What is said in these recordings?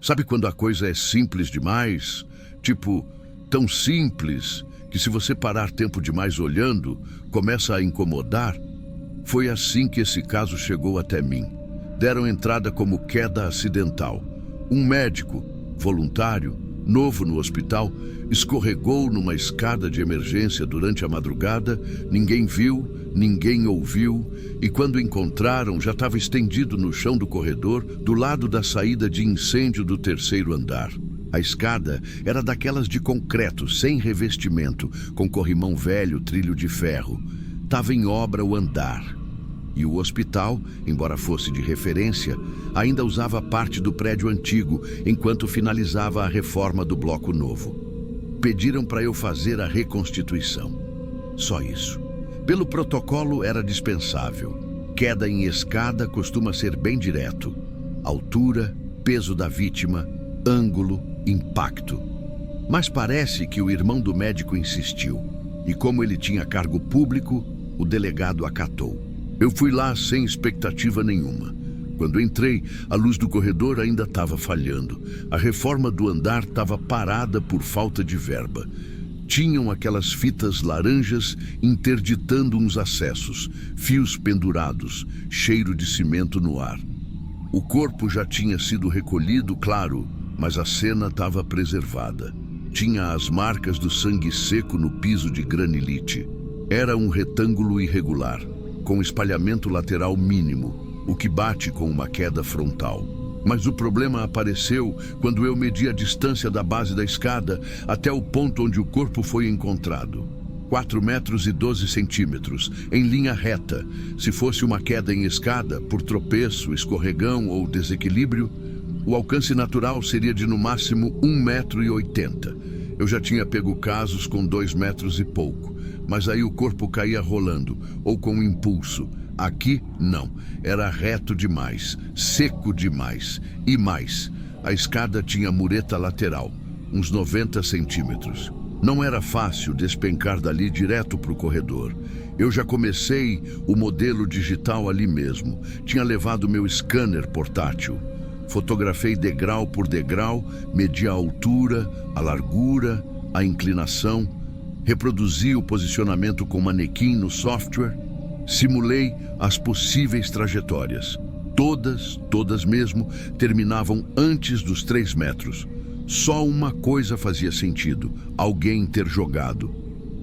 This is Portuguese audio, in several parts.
Sabe quando a coisa é simples demais? Tipo, tão simples que se você parar tempo demais olhando, começa a incomodar? Foi assim que esse caso chegou até mim. Deram entrada como queda acidental. Um médico, voluntário, novo no hospital, escorregou numa escada de emergência durante a madrugada, ninguém viu, ninguém ouviu, e quando encontraram já estava estendido no chão do corredor, do lado da saída de incêndio do terceiro andar. A escada era daquelas de concreto, sem revestimento, com corrimão velho, trilho de ferro. Estava em obra o andar. E o hospital, embora fosse de referência, ainda usava parte do prédio antigo, enquanto finalizava a reforma do bloco novo. Pediram para eu fazer a reconstituição. Só isso. Pelo protocolo era dispensável. Queda em escada costuma ser bem direto. Altura, peso da vítima, ângulo, impacto. Mas parece que o irmão do médico insistiu. E como ele tinha cargo público, o delegado acatou. Eu fui lá sem expectativa nenhuma. Quando entrei, a luz do corredor ainda estava falhando. A reforma do andar estava parada por falta de verba. Tinham aquelas fitas laranjas interditando uns acessos, fios pendurados, cheiro de cimento no ar. O corpo já tinha sido recolhido, claro, mas a cena estava preservada. Tinha as marcas do sangue seco no piso de granilite. Era um retângulo irregular, com espalhamento lateral mínimo, o que bate com uma queda frontal. Mas o problema apareceu quando eu medi a distância da base da escada até o ponto onde o corpo foi encontrado. 4 metros e 12 centímetros, em linha reta. Se fosse uma queda em escada, por tropeço, escorregão ou desequilíbrio, o alcance natural seria de no máximo 1,80 m. Eu já tinha pego casos com 2 metros e pouco, mas aí o corpo caía rolando, ou com impulso. Aqui, não. Era reto demais, seco demais. E mais, a escada tinha mureta lateral, uns 90 centímetros. Não era fácil despencar dali direto para o corredor. Eu já comecei o modelo digital ali mesmo. Tinha levado meu scanner portátil. Fotografei degrau por degrau, medi a altura, a largura, a inclinação, reproduzi o posicionamento com manequim no software, simulei as possíveis trajetórias. Todas mesmo, terminavam antes dos 3 metros. Só uma coisa fazia sentido: alguém ter jogado.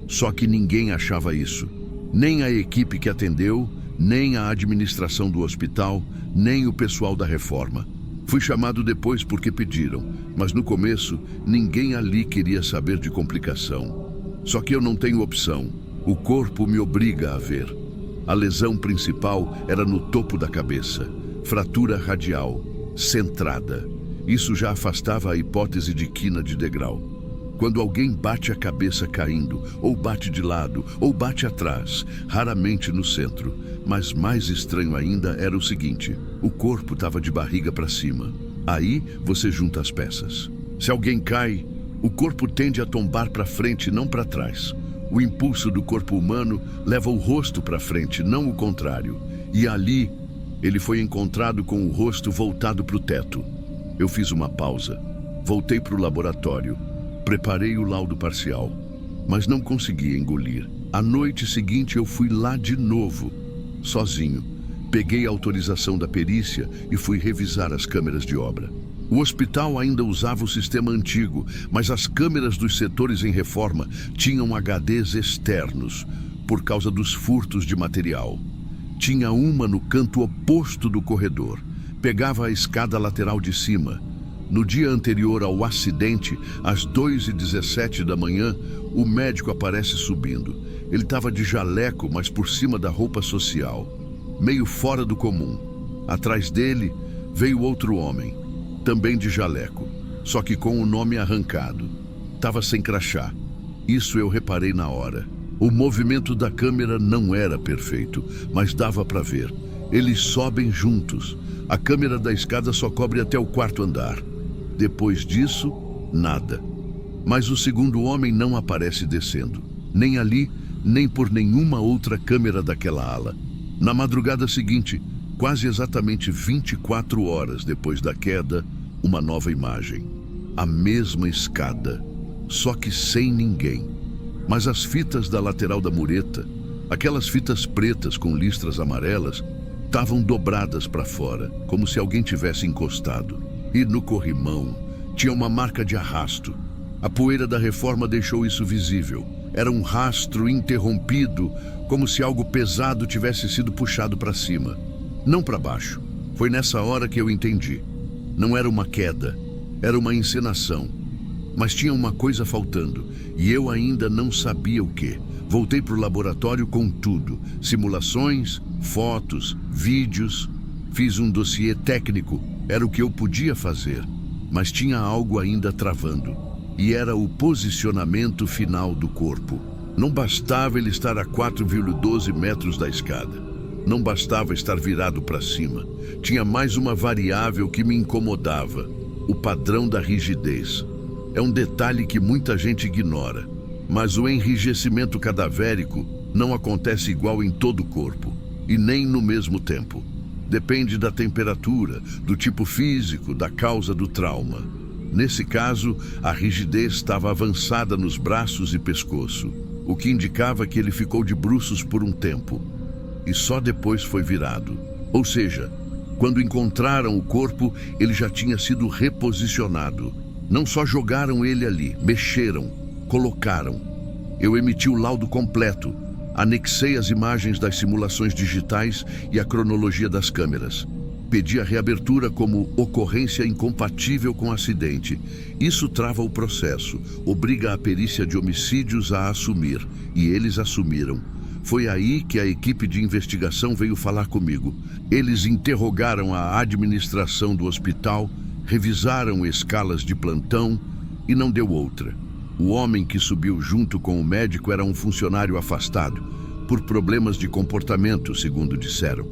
Só que ninguém achava isso. Nem a equipe que atendeu, nem a administração do hospital, nem o pessoal da reforma. Fui chamado depois porque pediram, mas no começo ninguém ali queria saber de complicação. Só que eu não tenho opção. O corpo me obriga a ver. A lesão principal era no topo da cabeça, fratura radial, centrada. Isso já afastava a hipótese de quina de degrau. Quando alguém bate a cabeça caindo, ou bate de lado, ou bate atrás, raramente no centro. Mas mais estranho ainda era o seguinte: o corpo estava de barriga para cima. Aí você junta as peças. Se alguém cai, o corpo tende a tombar para frente, não para trás. O impulso do corpo humano leva o rosto para frente, não o contrário. E ali, ele foi encontrado com o rosto voltado para o teto. Eu fiz uma pausa, voltei para o laboratório, preparei o laudo parcial, mas não consegui engolir. À noite seguinte eu fui lá de novo, sozinho. Peguei a autorização da perícia e fui revisar as câmeras de obra. O hospital ainda usava o sistema antigo, mas as câmeras dos setores em reforma tinham HDs externos, por causa dos furtos de material. Tinha uma no canto oposto do corredor. Pegava a escada lateral de cima. No dia anterior ao acidente, às 2h17 da manhã, o médico aparece subindo. Ele estava de jaleco, mas por cima da roupa social, meio fora do comum. Atrás dele veio outro homem, também de jaleco, só que com o nome arrancado. Estava sem crachá. Isso eu reparei na hora. O movimento da câmera não era perfeito, mas dava para ver. Eles sobem juntos. A câmera da escada só cobre até o 4º andar. Depois disso, nada. Mas o segundo homem não aparece descendo. Nem ali, nem por nenhuma outra câmera daquela ala. Na madrugada seguinte, quase exatamente 24 horas depois da queda, uma nova imagem. A mesma escada, só que sem ninguém. Mas as fitas da lateral da mureta, aquelas fitas pretas com listras amarelas, estavam dobradas para fora, como se alguém tivesse encostado. E no corrimão tinha uma marca de arrasto. A poeira da reforma deixou isso visível. Era um rastro interrompido, como se algo pesado tivesse sido puxado para cima, não para baixo. Foi nessa hora que eu entendi. Não era uma queda, era uma encenação. Mas tinha uma coisa faltando, e eu ainda não sabia o quê. Voltei para o laboratório com tudo: simulações, fotos, vídeos. Fiz um dossiê técnico, era o que eu podia fazer. Mas tinha algo ainda travando, e era o posicionamento final do corpo. Não bastava ele estar a 4,12 metros da escada. Não bastava estar virado para cima. Tinha mais uma variável que me incomodava: o padrão da rigidez. É um detalhe que muita gente ignora, mas o enrijecimento cadavérico não acontece igual em todo o corpo, e nem no mesmo tempo. Depende da temperatura, do tipo físico, da causa do trauma. Nesse caso, a rigidez estava avançada nos braços e pescoço, o que indicava que ele ficou de bruços por um tempo, e só depois foi virado. Ou seja, quando encontraram o corpo, ele já tinha sido reposicionado. Não só jogaram ele ali, mexeram, colocaram. Eu emiti o laudo completo, anexei as imagens das simulações digitais e a cronologia das câmeras. Pedi a reabertura como ocorrência incompatível com acidente. Isso trava o processo, obriga a perícia de homicídios a assumir, e eles assumiram. Foi aí que a equipe de investigação veio falar comigo. Eles interrogaram a administração do hospital, revisaram escalas de plantão e não deu outra. O homem que subiu junto com o médico era um funcionário afastado, por problemas de comportamento, segundo disseram.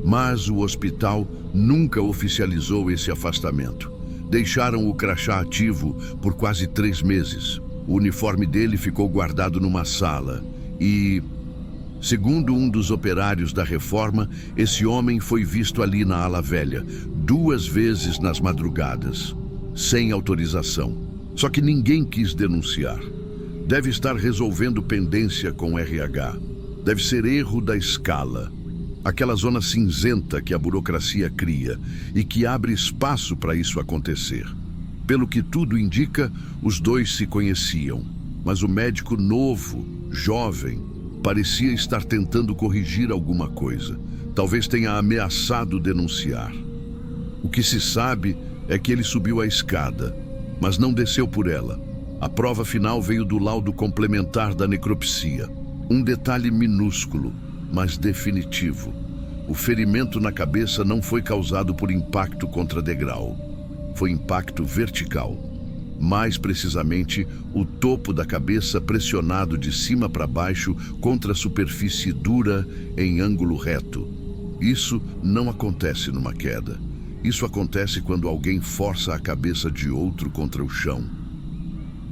Mas o hospital nunca oficializou esse afastamento. Deixaram o crachá ativo por quase 3 meses. O uniforme dele ficou guardado numa sala e, segundo um dos operários da reforma, esse homem foi visto ali na ala velha 2 vezes nas madrugadas, sem autorização. Só que ninguém quis denunciar. Deve estar resolvendo pendência com RH. Deve ser erro da escala. Aquela zona cinzenta que a burocracia cria e que abre espaço para isso acontecer. Pelo que tudo indica, os dois se conheciam. Mas o médico novo, jovem, parecia estar tentando corrigir alguma coisa. Talvez tenha ameaçado denunciar. O que se sabe é que ele subiu a escada, mas não desceu por ela. A prova final veio do laudo complementar da necropsia. Um detalhe minúsculo, mas definitivo. O ferimento na cabeça não foi causado por impacto contra degrau. Foi impacto vertical. Mais precisamente, o topo da cabeça pressionado de cima para baixo contra a superfície dura em ângulo reto. Isso não acontece numa queda. Isso acontece quando alguém força a cabeça de outro contra o chão.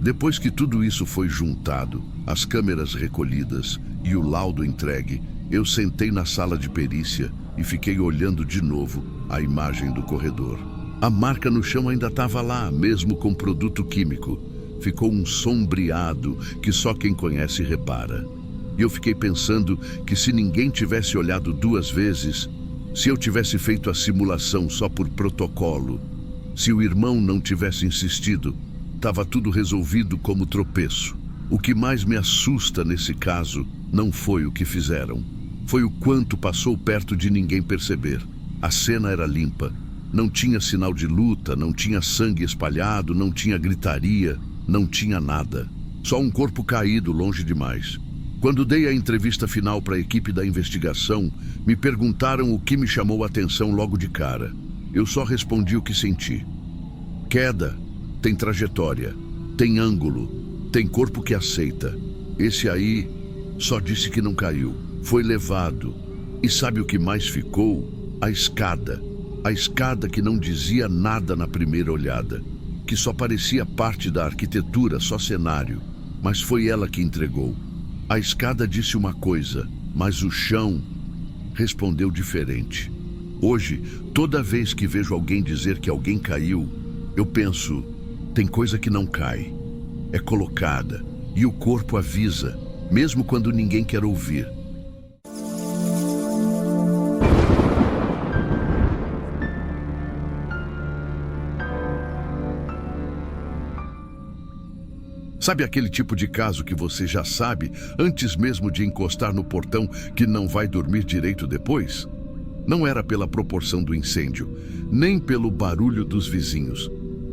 Depois que tudo isso foi juntado, as câmeras recolhidas e o laudo entregue, eu sentei na sala de perícia e fiquei olhando de novo a imagem do corredor. A marca no chão ainda estava lá, mesmo com produto químico. Ficou um sombreado que só quem conhece repara. E eu fiquei pensando que se ninguém tivesse olhado 2 vezes, se eu tivesse feito a simulação só por protocolo, se o irmão não tivesse insistido, estava tudo resolvido como tropeço. O que mais me assusta nesse caso não foi o que fizeram. Foi o quanto passou perto de ninguém perceber. A cena era limpa. Não tinha sinal de luta, não tinha sangue espalhado, não tinha gritaria, não tinha nada. Só um corpo caído longe demais. Quando dei a entrevista final para a equipe da investigação, me perguntaram o que me chamou a atenção logo de cara. Eu só respondi o que senti. Queda, tem trajetória, tem ângulo, tem corpo que aceita. Esse aí só disse que não caiu, foi levado. E sabe o que mais ficou? A escada. A escada que não dizia nada na primeira olhada, que só parecia parte da arquitetura, só cenário. Mas foi ela que entregou. A escada disse uma coisa, mas o chão respondeu diferente. Hoje, toda vez que vejo alguém dizer que alguém caiu, Eu penso, tem coisa que não cai, é colocada, e o corpo avisa, mesmo quando ninguém quer ouvir. Sabe aquele tipo de caso que você já sabe, antes mesmo de encostar no portão, que não vai dormir direito depois? Não era pela proporção do incêndio, nem pelo barulho dos vizinhos.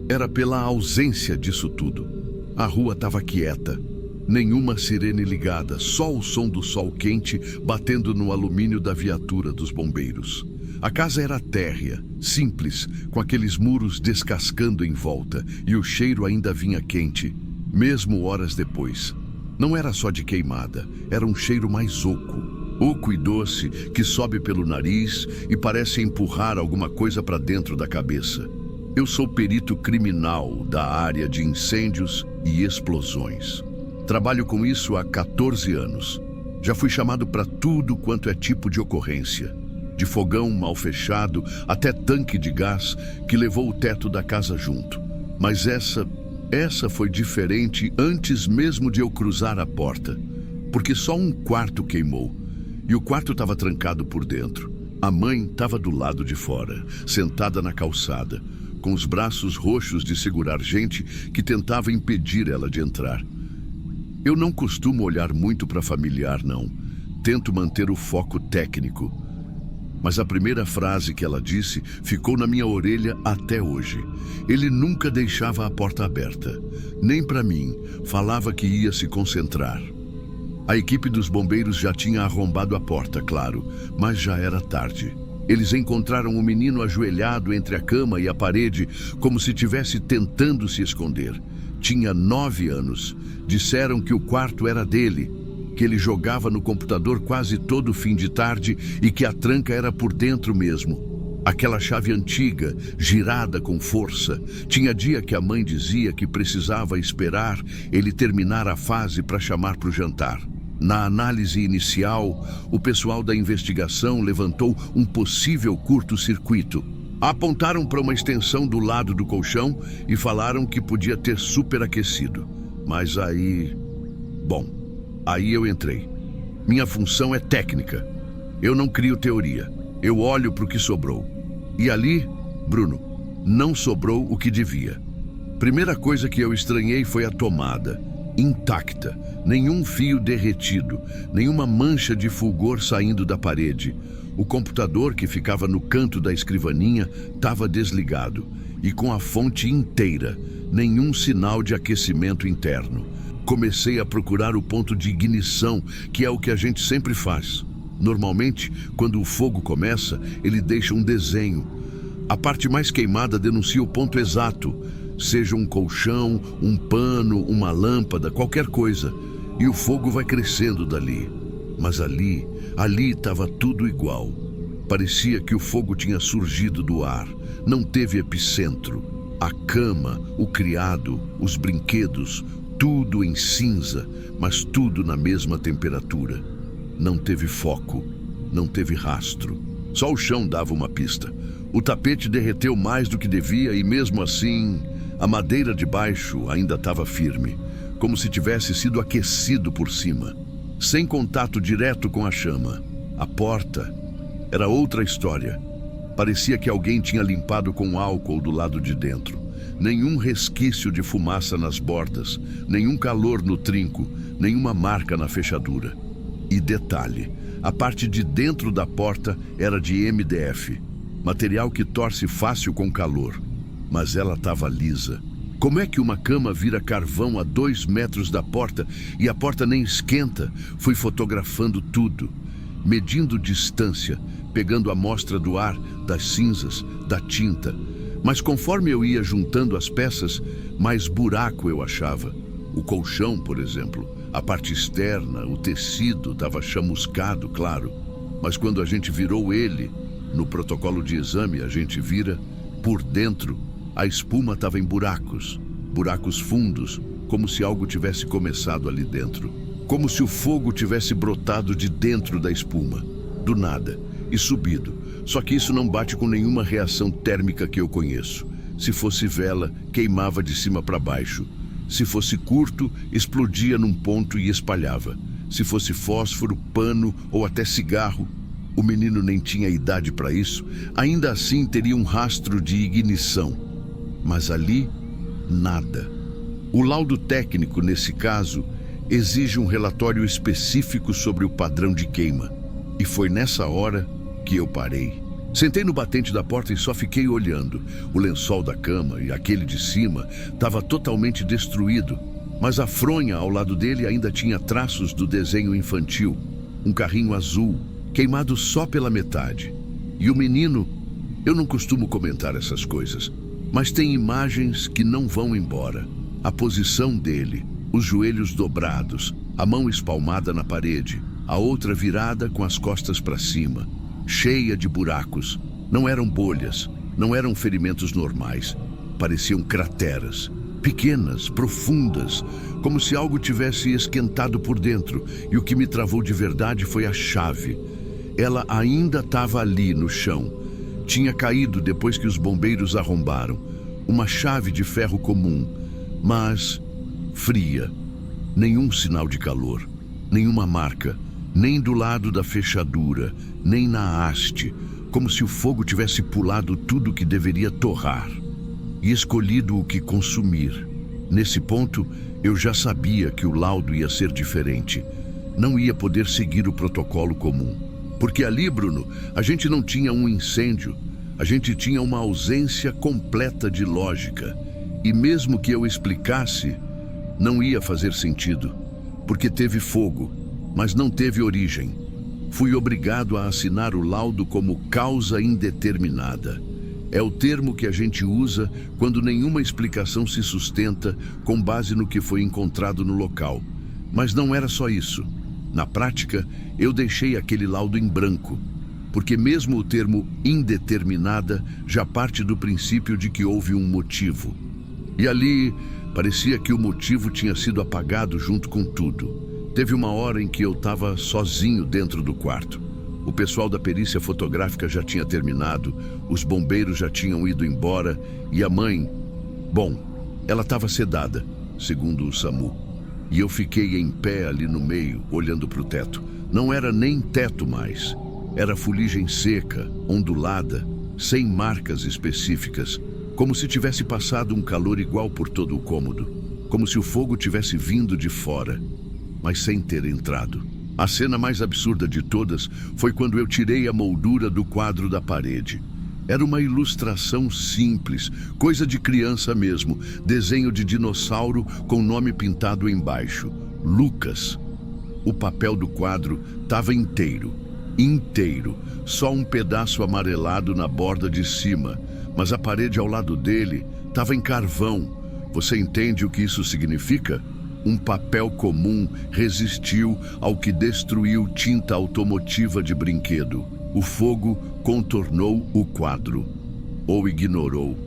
Era pela ausência disso tudo. A rua estava quieta. Nenhuma sirene ligada, só o som do sol quente batendo no alumínio da viatura dos bombeiros. A casa era térrea, simples, com aqueles muros descascando em volta, e o cheiro ainda vinha quente, mesmo horas depois. Não era só de queimada, era um cheiro mais oco e doce, que sobe pelo nariz e parece empurrar alguma coisa para dentro da cabeça. Eu sou perito criminal da área de incêndios e explosões. Trabalho com isso há 14 anos. Já fui chamado para tudo quanto é tipo de ocorrência. De fogão mal fechado até tanque de gás que levou o teto da casa junto. Mas essa foi diferente antes mesmo de eu cruzar a porta. Porque só um quarto queimou. E o quarto estava trancado por dentro. A mãe estava do lado de fora, sentada na calçada, com os braços roxos de segurar gente que tentava impedir ela de entrar. Eu não costumo olhar muito para familiar, não. Tento manter o foco técnico. Mas a primeira frase que ela disse ficou na minha orelha até hoje. Ele nunca deixava a porta aberta. Nem para mim. Falava que ia se concentrar. A equipe dos bombeiros já tinha arrombado a porta, claro, mas já era tarde. Eles encontraram o menino ajoelhado entre a cama e a parede, como se estivesse tentando se esconder. Tinha 9 anos. Disseram que o quarto era dele, que ele jogava no computador quase todo fim de tarde e que a tranca era por dentro mesmo. Aquela chave antiga, girada com força. Tinha dia que a mãe dizia que precisava esperar ele terminar a fase para chamar para o jantar. Na análise inicial, o pessoal da investigação levantou um possível curto-circuito. Apontaram para uma extensão do lado do colchão e falaram que podia ter superaquecido. Mas aí eu entrei. Minha função é técnica. Eu não crio teoria. Eu olho para o que sobrou. E ali, Bruno, não sobrou o que devia. Primeira coisa que eu estranhei foi a tomada. Intacta, nenhum fio derretido, nenhuma mancha de fulgor saindo da parede. O computador que ficava no canto da escrivaninha estava desligado e com a fonte inteira, nenhum sinal de aquecimento interno. Comecei a procurar o ponto de ignição, que é o que a gente sempre faz. Normalmente, quando o fogo começa, ele deixa um desenho. A parte mais queimada denuncia o ponto exato. Seja um colchão, um pano, uma lâmpada, qualquer coisa. E o fogo vai crescendo dali. Mas ali estava tudo igual. Parecia que o fogo tinha surgido do ar. Não teve epicentro. A cama, o criado, os brinquedos, tudo em cinza, mas tudo na mesma temperatura. Não teve foco, não teve rastro. Só o chão dava uma pista. O tapete derreteu mais do que devia e mesmo assim... a madeira de baixo ainda estava firme, como se tivesse sido aquecido por cima, sem contato direto com a chama. A porta era outra história. Parecia que alguém tinha limpado com álcool do lado de dentro. Nenhum resquício de fumaça nas bordas, nenhum calor no trinco, nenhuma marca na fechadura. E detalhe, a parte de dentro da porta era de MDF, material que torce fácil com calor. Mas ela estava lisa. Como é que uma cama vira carvão a 2 metros da porta e a porta nem esquenta? Fui fotografando tudo, medindo distância, pegando a amostra do ar, das cinzas, da tinta. Mas conforme eu ia juntando as peças, mais buraco eu achava. O colchão, por exemplo, a parte externa, o tecido estava chamuscado, claro. Mas quando a gente virou ele, no protocolo de exame a gente vira, por dentro, a espuma estava em buracos fundos, como se algo tivesse começado ali dentro. Como se o fogo tivesse brotado de dentro da espuma, do nada, e subido. Só que isso não bate com nenhuma reação térmica que eu conheço. Se fosse vela, queimava de cima para baixo. Se fosse curto, explodia num ponto e espalhava. Se fosse fósforo, pano ou até cigarro, o menino nem tinha idade para isso, ainda assim teria um rastro de ignição. Mas ali, nada. O laudo técnico, nesse caso, exige um relatório específico sobre o padrão de queima. E foi nessa hora que eu parei. Sentei no batente da porta e só fiquei olhando. O lençol da cama e aquele de cima estava totalmente destruído, mas a fronha ao lado dele ainda tinha traços do desenho infantil. Um carrinho azul, queimado só pela metade. E o menino, eu não costumo comentar essas coisas, mas tem imagens que não vão embora. A posição dele, os joelhos dobrados, a mão espalmada na parede, a outra virada com as costas para cima, cheia de buracos. Não eram bolhas, não eram ferimentos normais. Pareciam crateras, pequenas, profundas, como se algo tivesse esquentado por dentro. E o que me travou de verdade foi a chave. Ela ainda estava ali no chão. Tinha caído depois que os bombeiros arrombaram. Uma chave de ferro comum, mas fria. Nenhum sinal de calor, nenhuma marca, nem do lado da fechadura, nem na haste, como se o fogo tivesse pulado tudo que deveria torrar e escolhido o que consumir. Nesse ponto, eu já sabia que o laudo ia ser diferente. Não ia poder seguir o protocolo comum. Porque ali, Bruno, a gente não tinha um incêndio, a gente tinha uma ausência completa de lógica. E mesmo que eu explicasse, não ia fazer sentido, porque teve fogo, mas não teve origem. Fui obrigado a assinar o laudo como causa indeterminada. É o termo que a gente usa quando nenhuma explicação se sustenta com base no que foi encontrado no local. Mas não era só isso. Na prática, eu deixei aquele laudo em branco, porque mesmo o termo indeterminada já parte do princípio de que houve um motivo. E ali, parecia que o motivo tinha sido apagado junto com tudo. Teve uma hora em que eu estava sozinho dentro do quarto. O pessoal da perícia fotográfica já tinha terminado, os bombeiros já tinham ido embora e a mãe, bom, ela estava sedada, segundo o SAMU. E eu fiquei em pé ali no meio, olhando para o teto. Não era nem teto mais. Era fuligem seca, ondulada, sem marcas específicas, como se tivesse passado um calor igual por todo o cômodo, como se o fogo tivesse vindo de fora, mas sem ter entrado. A cena mais absurda de todas foi quando eu tirei a moldura do quadro da parede. Era uma ilustração simples, coisa de criança mesmo, desenho de dinossauro com nome pintado embaixo, Lucas. O papel do quadro estava inteiro, só um pedaço amarelado na borda de cima, mas a parede ao lado dele estava em carvão. Você entende o que isso significa? Um papel comum resistiu ao que destruiu tinta automotiva de brinquedo. O fogo contornou o quadro, ou ignorou.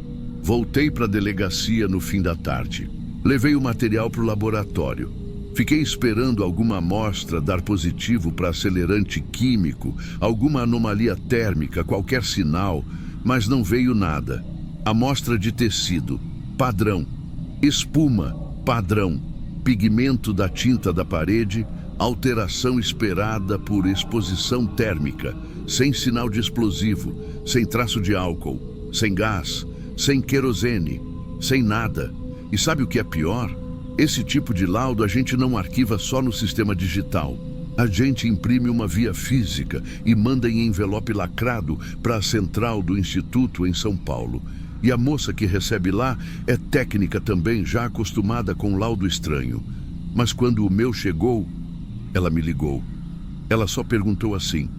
Voltei para a delegacia no fim da tarde. Levei o material para o laboratório. Fiquei esperando alguma amostra dar positivo para acelerante químico, alguma anomalia térmica, qualquer sinal, mas não veio nada. Amostra de tecido, padrão. Espuma, padrão. Pigmento da tinta da parede, alteração esperada por exposição térmica, sem sinal de explosivo, sem traço de álcool, sem gás, sem querosene, sem nada. E sabe o que é pior? Esse tipo de laudo a gente não arquiva só no sistema digital. A gente imprime uma via física e manda em envelope lacrado para a central do Instituto em São Paulo. E a moça que recebe lá é técnica também, já acostumada com laudo estranho. Mas quando o meu chegou, ela me ligou. Ela só perguntou assim: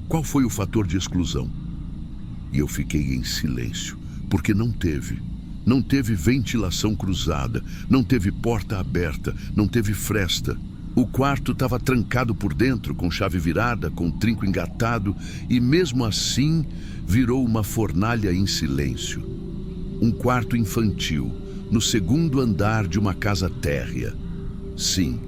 qual foi o fator de exclusão? E eu fiquei em silêncio, porque não teve. Não teve ventilação cruzada, não teve porta aberta, não teve fresta. O quarto estava trancado por dentro, com chave virada, com trinco engatado, e mesmo assim virou uma fornalha em silêncio. Um quarto infantil, no segundo andar de uma casa térrea. Sim,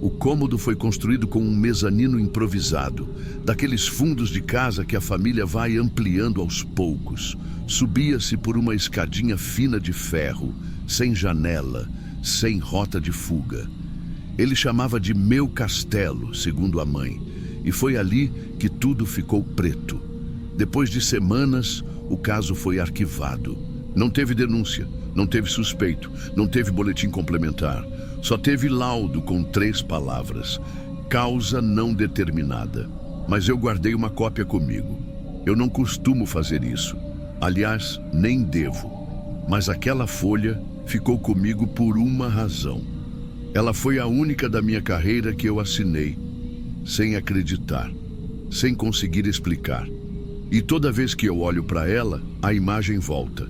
O cômodo foi construído com um mezanino improvisado, daqueles fundos de casa que a família vai ampliando aos poucos. Subia-se por uma escadinha fina de ferro, sem janela, sem rota de fuga. Ele chamava de meu castelo, segundo a mãe, e foi ali que tudo ficou preto. Depois de semanas, o caso foi arquivado. Não teve denúncia, não teve suspeito, não teve boletim complementar. Só teve laudo com 3 palavras: causa não determinada. Mas eu guardei uma cópia comigo. Eu não costumo fazer isso. Aliás, nem devo. Mas aquela folha ficou comigo por uma razão. Ela foi a única da minha carreira que eu assinei, sem acreditar, sem conseguir explicar. E toda vez que eu olho para ela, a imagem volta.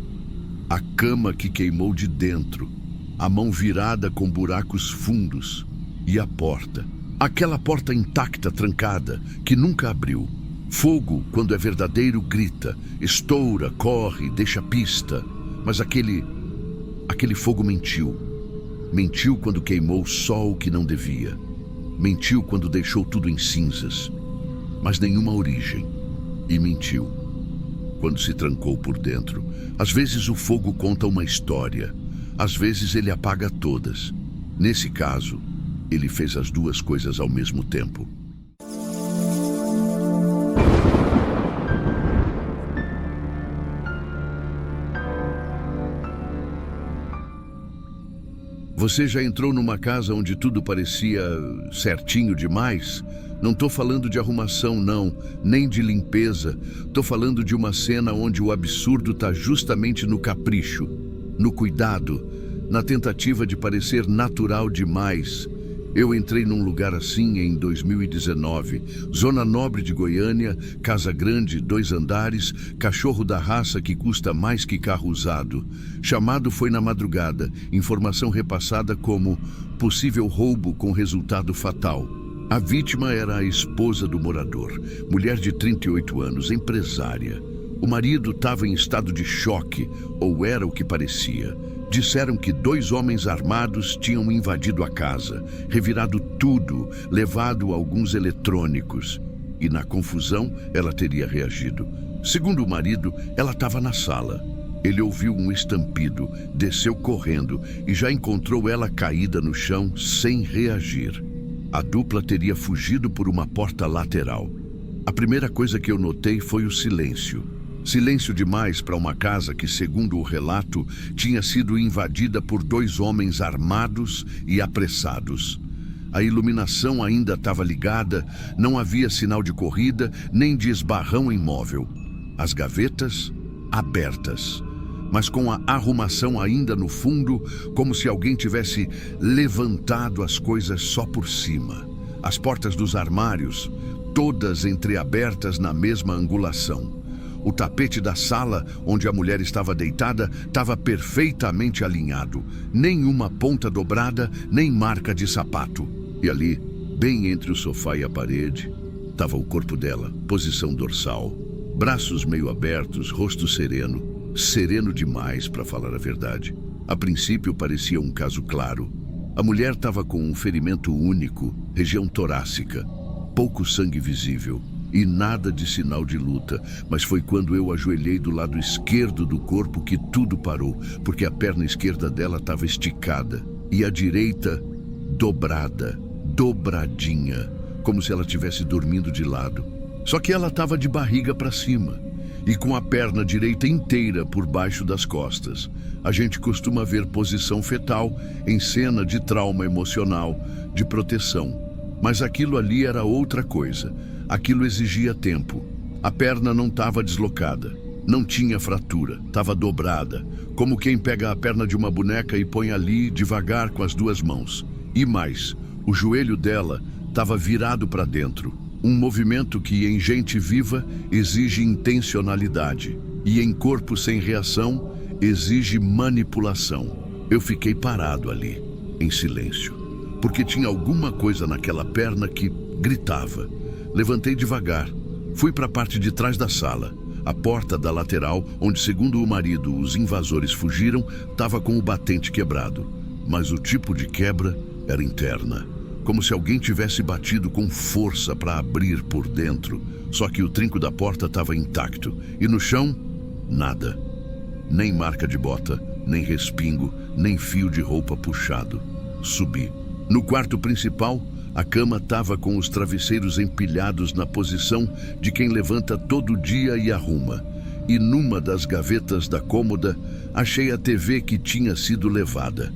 A cama que queimou de dentro, a mão virada com buracos fundos e a porta. Aquela porta intacta, trancada, que nunca abriu. Fogo, quando é verdadeiro, grita, estoura, corre, deixa pista. Mas aquele fogo mentiu. Mentiu quando queimou só o que não devia. Mentiu quando deixou tudo em cinzas, mas nenhuma origem. E mentiu quando se trancou por dentro. Às vezes o fogo conta uma história. Às vezes ele apaga todas. Nesse caso, ele fez as 2 coisas ao mesmo tempo. Você já entrou numa casa onde tudo parecia certinho demais? Não estou falando de arrumação, não, nem de limpeza. Estou falando de uma cena onde o absurdo está justamente no capricho, no cuidado, na tentativa de parecer natural demais. Eu entrei num lugar assim em 2019, Zona Nobre de Goiânia, casa grande, 2 andares, cachorro da raça que custa mais que carro usado. Chamado foi na madrugada, informação repassada como possível roubo com resultado fatal. A vítima era a esposa do morador, mulher de 38 anos, empresária. O marido estava em estado de choque, ou era o que parecia. Disseram que 2 homens armados tinham invadido a casa, revirado tudo, levado alguns eletrônicos. E na confusão, ela teria reagido. Segundo o marido, ela estava na sala. Ele ouviu um estampido, desceu correndo e já encontrou ela caída no chão sem reagir. A dupla teria fugido por uma porta lateral. A primeira coisa que eu notei foi o silêncio. Silêncio demais para uma casa que, segundo o relato, tinha sido invadida por 2 homens armados e apressados. A iluminação ainda estava ligada, não havia sinal de corrida nem de esbarrão imóvel. As gavetas abertas, mas com a arrumação ainda no fundo, como se alguém tivesse levantado as coisas só por cima. As portas dos armários, todas entreabertas na mesma angulação. O tapete da sala, onde a mulher estava deitada, estava perfeitamente alinhado. Nenhuma ponta dobrada, nem marca de sapato. E ali, bem entre o sofá e a parede, estava o corpo dela, posição dorsal. Braços meio abertos, rosto sereno. Sereno demais, para falar a verdade. A princípio parecia um caso claro. A mulher estava com um ferimento único, região torácica. Pouco sangue visível. E nada de sinal de luta, mas foi quando eu ajoelhei do lado esquerdo do corpo que tudo parou, porque a perna esquerda dela estava esticada e a direita dobrada, dobradinha, como se ela estivesse dormindo de lado. Só que ela estava de barriga para cima e com a perna direita inteira por baixo das costas. A gente costuma ver posição fetal em cena de trauma emocional, de proteção. Mas aquilo ali era outra coisa. Aquilo exigia tempo. A perna não estava deslocada, não tinha fratura, estava dobrada, como quem pega a perna de uma boneca e põe ali devagar com as 2 mãos. E mais, o joelho dela estava virado para dentro. Um movimento que em gente viva exige intencionalidade e em corpo sem reação exige manipulação. Eu fiquei parado ali, em silêncio, porque tinha alguma coisa naquela perna que gritava. Levantei devagar, fui para a parte de trás da sala. A porta da lateral, onde, segundo o marido, os invasores fugiram, estava com o batente quebrado. Mas o tipo de quebra era interna. como se alguém tivesse batido com força para abrir por dentro. Só que o trinco da porta estava intacto e no chão, nada. Nem marca de bota, nem respingo, nem fio de roupa puxado. Subi. No quarto principal, a cama estava com os travesseiros empilhados na posição de quem levanta todo dia e arruma. E numa das gavetas da cômoda, achei a TV que tinha sido levada.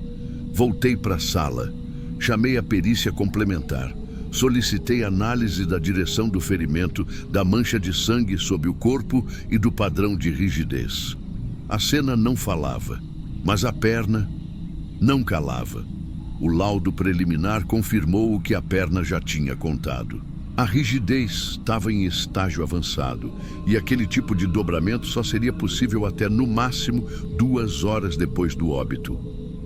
Voltei para a sala. Chamei a perícia complementar. Solicitei análise da direção do ferimento, da mancha de sangue sob o corpo e do padrão de rigidez. A cena não falava, mas a perna não calava. O laudo preliminar confirmou o que a perna já tinha contado. A rigidez estava em estágio avançado e aquele tipo de dobramento só seria possível até, no máximo, 2 horas depois do óbito.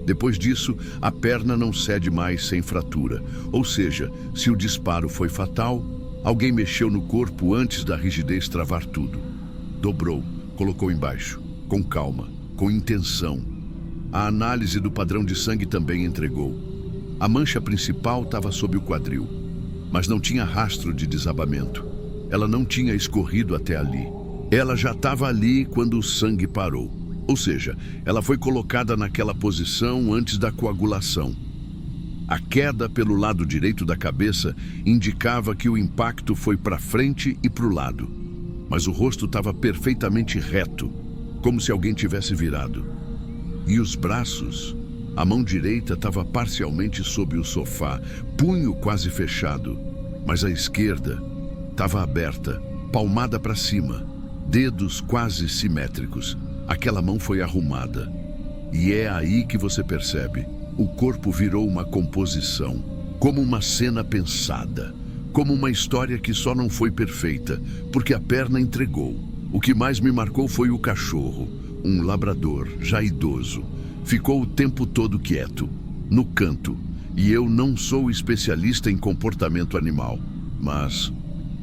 Depois disso, a perna não cede mais sem fratura. Ou seja, se o disparo foi fatal, alguém mexeu no corpo antes da rigidez travar tudo. Dobrou, colocou embaixo, com calma, com intenção. A análise do padrão de sangue também entregou. A mancha principal estava sob o quadril, mas não tinha rastro de desabamento. Ela não tinha escorrido até ali. Ela já estava ali quando o sangue parou. Ou seja, ela foi colocada naquela posição antes da coagulação. A queda pelo lado direito da cabeça indicava que o impacto foi para frente e para o lado. Mas o rosto estava perfeitamente reto, como se alguém tivesse virado. E os braços? A mão direita estava parcialmente sob o sofá, punho quase fechado. Mas a esquerda estava aberta, palmada para cima, dedos quase simétricos. Aquela mão foi arrumada. E é aí que você percebe. O corpo virou uma composição, como uma cena pensada, como uma história que só não foi perfeita, porque a perna entregou. O que mais me marcou foi o cachorro, um labrador, já idoso. Ficou o tempo todo quieto, no canto. E eu não sou especialista em comportamento animal, mas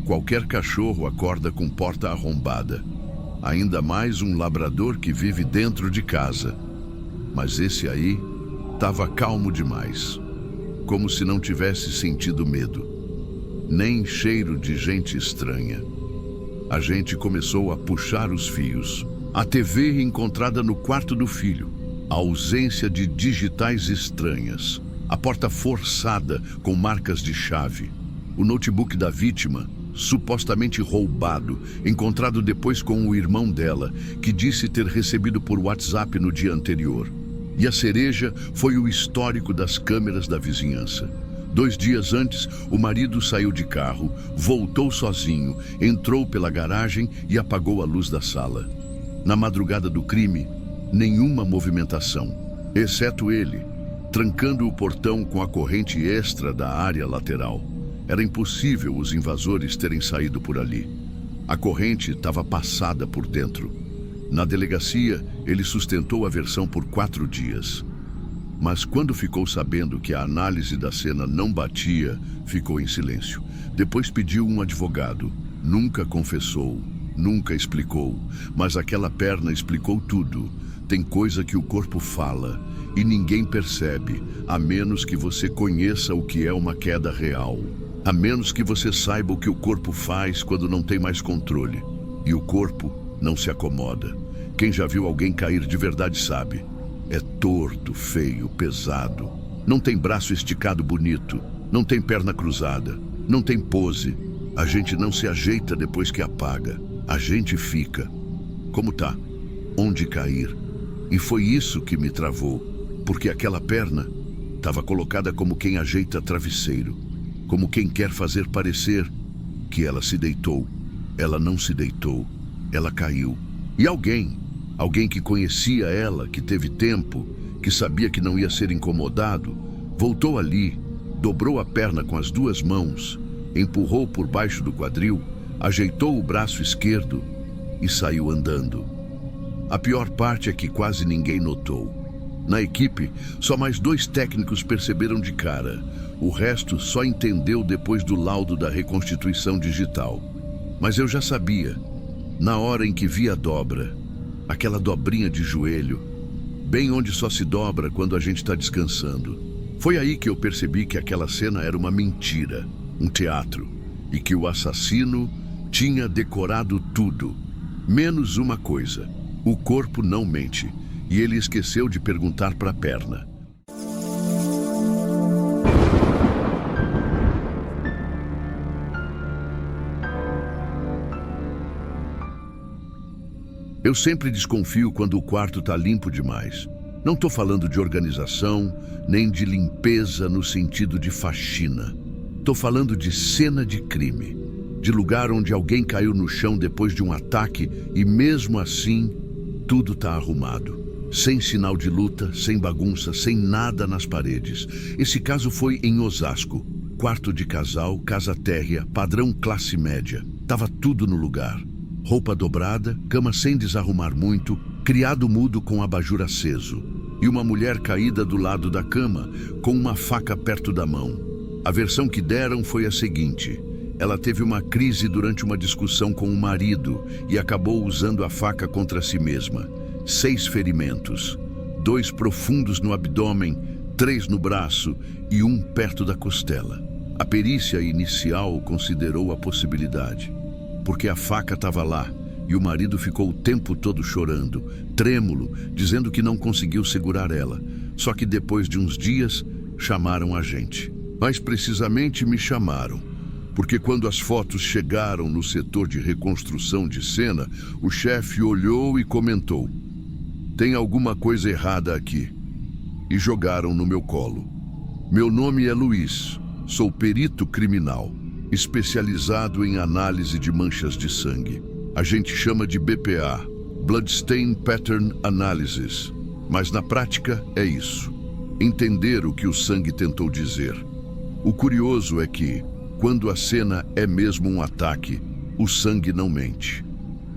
qualquer cachorro acorda com porta arrombada. Ainda mais um labrador que vive dentro de casa. Mas esse aí estava calmo demais, como se não tivesse sentido medo, nem cheiro de gente estranha. A gente começou a puxar os fios. A TV encontrada no quarto do filho, a ausência de digitais estranhas, a porta forçada com marcas de chave, o notebook da vítima, supostamente roubado, encontrado depois com o irmão dela, que disse ter recebido por WhatsApp no dia anterior. E a cereja foi o histórico das câmeras da vizinhança. 2 dias antes, o marido saiu de carro, voltou sozinho, entrou pela garagem e apagou a luz da sala. Na madrugada do crime, nenhuma movimentação, exceto ele, trancando o portão com a corrente extra da área lateral. Era impossível os invasores terem saído por ali. A corrente estava passada por dentro. Na delegacia, ele sustentou a versão por 4 dias. Mas quando ficou sabendo que a análise da cena não batia, ficou em silêncio. Depois pediu um advogado. Nunca confessou, nunca explicou. Mas aquela perna explicou tudo. Tem coisa que o corpo fala e ninguém percebe, a menos que você conheça o que é uma queda real. A menos que você saiba o que o corpo faz quando não tem mais controle. E o corpo não se acomoda. Quem já viu alguém cair de verdade sabe. É torto, feio, pesado. Não tem braço esticado bonito. Não tem perna cruzada. Não tem pose. A gente não se ajeita depois que apaga. A gente fica. Como tá? Onde cair? E foi isso que me travou. Porque aquela perna estava colocada como quem ajeita travesseiro. Como quem quer fazer parecer que ela se deitou. Ela não se deitou, ela caiu. E alguém que conhecia ela, que teve tempo, que sabia que não ia ser incomodado, voltou ali, dobrou a perna com as 2 mãos, empurrou por baixo do quadril, ajeitou o braço esquerdo e saiu andando. A pior parte é que quase ninguém notou. Na equipe, só mais 2 técnicos perceberam de cara. O resto só entendeu depois do laudo da reconstituição digital. Mas eu já sabia, na hora em que vi a dobra, aquela dobrinha de joelho, bem onde só se dobra quando a gente está descansando. Foi aí que eu percebi que aquela cena era uma mentira, um teatro, e que o assassino tinha decorado tudo, menos uma coisa: o corpo não mente, e ele esqueceu de perguntar para a perna. Eu sempre desconfio quando o quarto tá limpo demais. Não tô falando de organização, nem de limpeza no sentido de faxina. Tô falando de cena de crime, de lugar onde alguém caiu no chão depois de um ataque e mesmo assim tudo tá arrumado. Sem sinal de luta, sem bagunça, sem nada nas paredes. Esse caso foi em Osasco. Quarto de casal, casa térrea, padrão classe média. Tava tudo no lugar. Roupa dobrada, cama sem desarrumar muito, criado mudo com abajur aceso. E uma mulher caída do lado da cama, com uma faca perto da mão. A versão que deram foi a seguinte: ela teve uma crise durante uma discussão com o marido e acabou usando a faca contra si mesma. 6 ferimentos, 2 profundos no abdômen, 3 no braço e 1 perto da costela. A perícia inicial considerou a possibilidade, porque a faca estava lá e o marido ficou o tempo todo chorando, trêmulo, dizendo que não conseguiu segurar ela. Só que depois de uns dias, chamaram a gente. Mais precisamente, me chamaram, porque quando as fotos chegaram no setor de reconstrução de cena, o chefe olhou e comentou: "Tem alguma coisa errada aqui." E jogaram no meu colo. Meu nome é Luiz, sou perito criminal, especializado em análise de manchas de sangue. A gente chama de BPA, Bloodstain Pattern Analysis, mas na prática é isso: entender o que o sangue tentou dizer. O curioso é que, quando a cena é mesmo um ataque, o sangue não mente.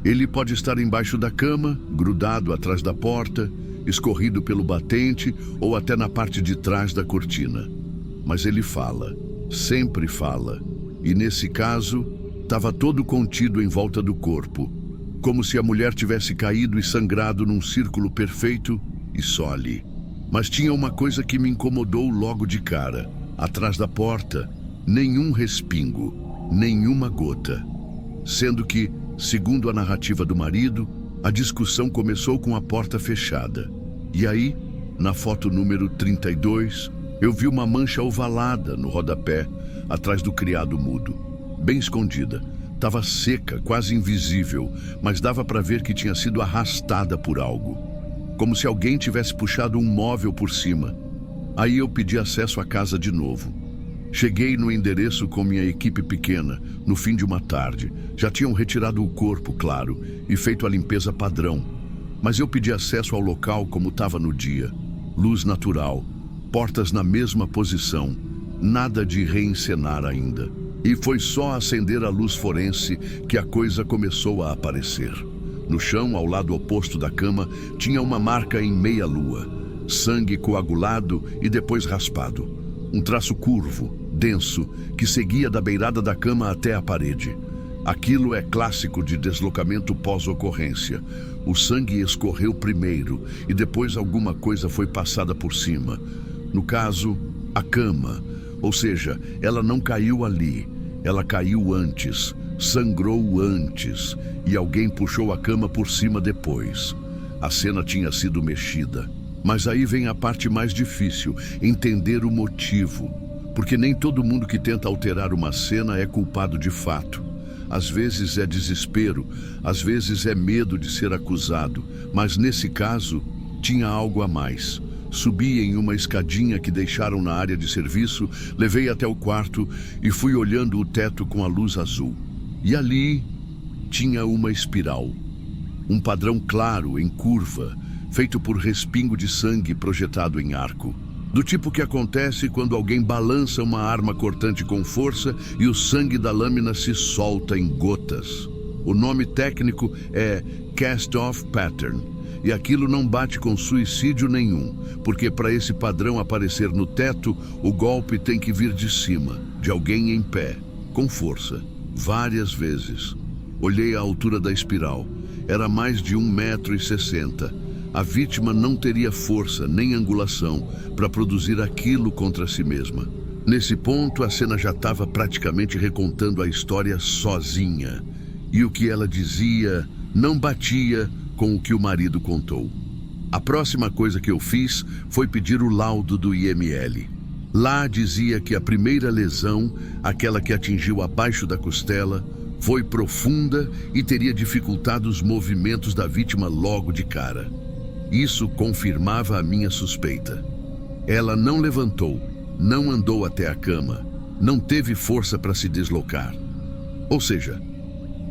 Ele pode estar embaixo da cama, grudado atrás da porta, escorrido pelo batente ou até na parte de trás da cortina. Mas ele fala, sempre fala, e nesse caso, estava todo contido em volta do corpo, como se a mulher tivesse caído e sangrado num círculo perfeito e só ali. Mas tinha uma coisa que me incomodou logo de cara. Atrás da porta, nenhum respingo, nenhuma gota. Sendo que, segundo a narrativa do marido, a discussão começou com a porta fechada. E aí, na foto número 32, eu vi uma mancha ovalada no rodapé, atrás do criado mudo. Bem escondida. Estava seca, quase invisível, mas dava para ver que tinha sido arrastada por algo. Como se alguém tivesse puxado um móvel por cima. Aí eu pedi acesso à casa de novo. Cheguei no endereço com minha equipe pequena, no fim de uma tarde. Já tinham retirado o corpo, claro, e feito a limpeza padrão. Mas eu pedi acesso ao local como estava no dia. Luz natural, portas na mesma posição, nada de reencenar ainda. E foi só acender a luz forense que a coisa começou a aparecer. No chão, ao lado oposto da cama, tinha uma marca em meia-lua. Sangue coagulado e depois raspado. Um traço curvo, denso, que seguia da beirada da cama até a parede. Aquilo é clássico de deslocamento pós-ocorrência. O sangue escorreu primeiro e depois alguma coisa foi passada por cima. No caso, a cama. Ou seja, ela não caiu ali, ela caiu antes, sangrou antes, e alguém puxou a cama por cima depois. A cena tinha sido mexida. Mas aí vem a parte mais difícil, entender o motivo. Porque nem todo mundo que tenta alterar uma cena é culpado de fato. Às vezes é desespero, às vezes é medo de ser acusado, mas nesse caso, tinha algo a mais. Subi em uma escadinha que deixaram na área de serviço, levei até o quarto e fui olhando o teto com a luz azul. E ali tinha uma espiral. Um padrão claro, em curva, feito por respingo de sangue projetado em arco. Do tipo que acontece quando alguém balança uma arma cortante com força e o sangue da lâmina se solta em gotas. O nome técnico é cast-off pattern. E aquilo não bate com suicídio nenhum, porque para esse padrão aparecer no teto, o golpe tem que vir de cima, de alguém em pé, com força, várias vezes. Olhei a altura da espiral. Era mais de 1,60 m. a vítima não teria força nem angulação para produzir aquilo contra si mesma. Nesse ponto, a cena já estava praticamente recontando a história sozinha. E o que ela dizia não batia com o que o marido contou. A próxima coisa que eu fiz foi pedir o laudo do IML. Lá dizia que a primeira lesão, aquela que atingiu abaixo da costela, foi profunda e teria dificultado os movimentos da vítima logo de cara. Isso confirmava a minha suspeita. Ela não levantou, não andou até a cama, não teve força para se deslocar. Ou seja,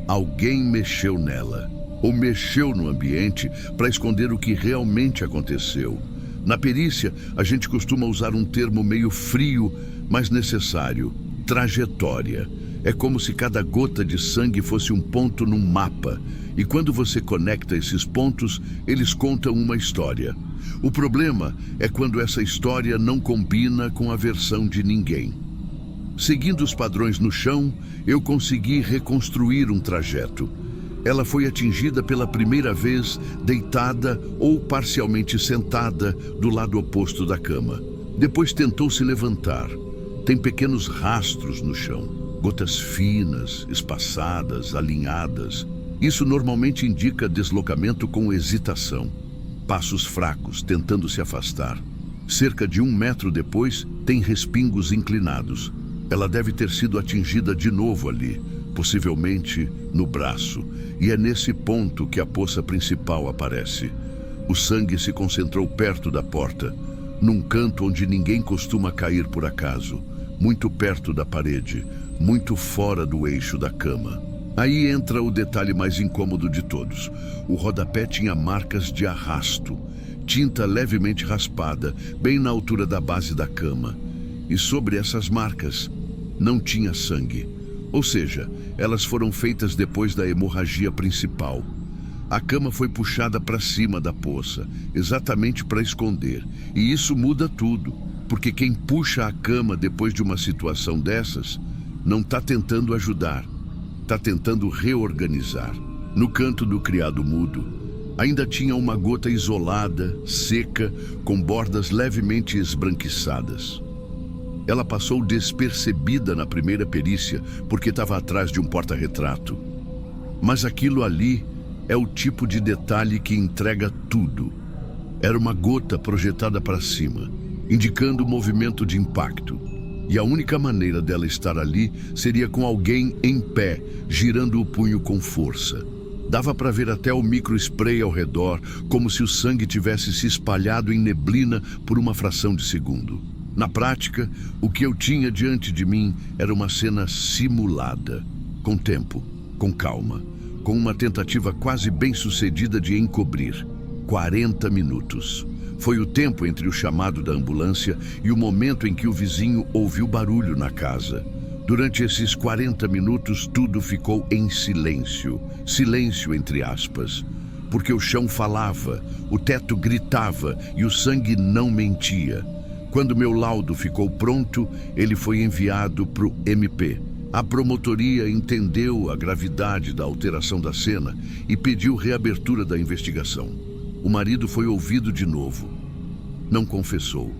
alguém mexeu nela, ou mexeu no ambiente para esconder o que realmente aconteceu. Na perícia, a gente costuma usar um termo meio frio, mas necessário: trajetória. É como se cada gota de sangue fosse um ponto num mapa, e quando você conecta esses pontos, eles contam uma história. O problema é quando essa história não combina com a versão de ninguém. Seguindo os padrões no chão, eu consegui reconstruir um trajeto. Ela foi atingida pela primeira vez deitada ou parcialmente sentada do lado oposto da cama. Depois tentou se levantar. Tem pequenos rastros no chão. Gotas finas, espaçadas, alinhadas. Isso normalmente indica deslocamento com hesitação. Passos fracos, tentando se afastar. Cerca de 1 metro depois, tem respingos inclinados. Ela deve ter sido atingida de novo ali, possivelmente no braço. E é nesse ponto que a poça principal aparece. O sangue se concentrou perto da porta, num canto onde ninguém costuma cair por acaso. Muito perto da parede, muito fora do eixo da cama. Aí entra o detalhe mais incômodo de todos. O rodapé tinha marcas de arrasto, tinta levemente raspada, bem na altura da base da cama. E sobre essas marcas, não tinha sangue. Ou seja, elas foram feitas depois da hemorragia principal. A cama foi puxada para cima da poça, exatamente para esconder. E isso muda tudo, porque quem puxa a cama depois de uma situação dessas não está tentando ajudar, está tentando reorganizar. No canto do criado mudo, ainda tinha uma gota isolada, seca, com bordas levemente esbranquiçadas. Ela passou despercebida na primeira perícia porque estava atrás de um porta-retrato. Mas aquilo ali é o tipo de detalhe que entrega tudo. Era uma gota projetada para cima, indicando o movimento de impacto. E a única maneira dela estar ali seria com alguém em pé, girando o punho com força. Dava para ver até o microspray ao redor, como se o sangue tivesse se espalhado em neblina por uma fração de segundo. Na prática, o que eu tinha diante de mim era uma cena simulada, com tempo, com calma, com uma tentativa quase bem-sucedida de encobrir. 40 minutos. Foi o tempo entre o chamado da ambulância e o momento em que o vizinho ouviu barulho na casa. Durante esses 40 minutos, tudo ficou em silêncio. Silêncio entre aspas. Porque o chão falava, o teto gritava e o sangue não mentia. Quando meu laudo ficou pronto, ele foi enviado para o MP. A promotoria entendeu a gravidade da alteração da cena e pediu reabertura da investigação. O marido foi ouvido de novo. Não confessou.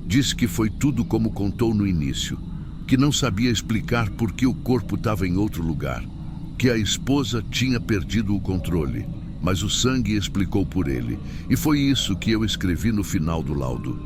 Disse que foi tudo como contou no início, que não sabia explicar por que o corpo estava em outro lugar, que a esposa tinha perdido o controle, mas o sangue explicou por ele. E foi isso que eu escrevi no final do laudo.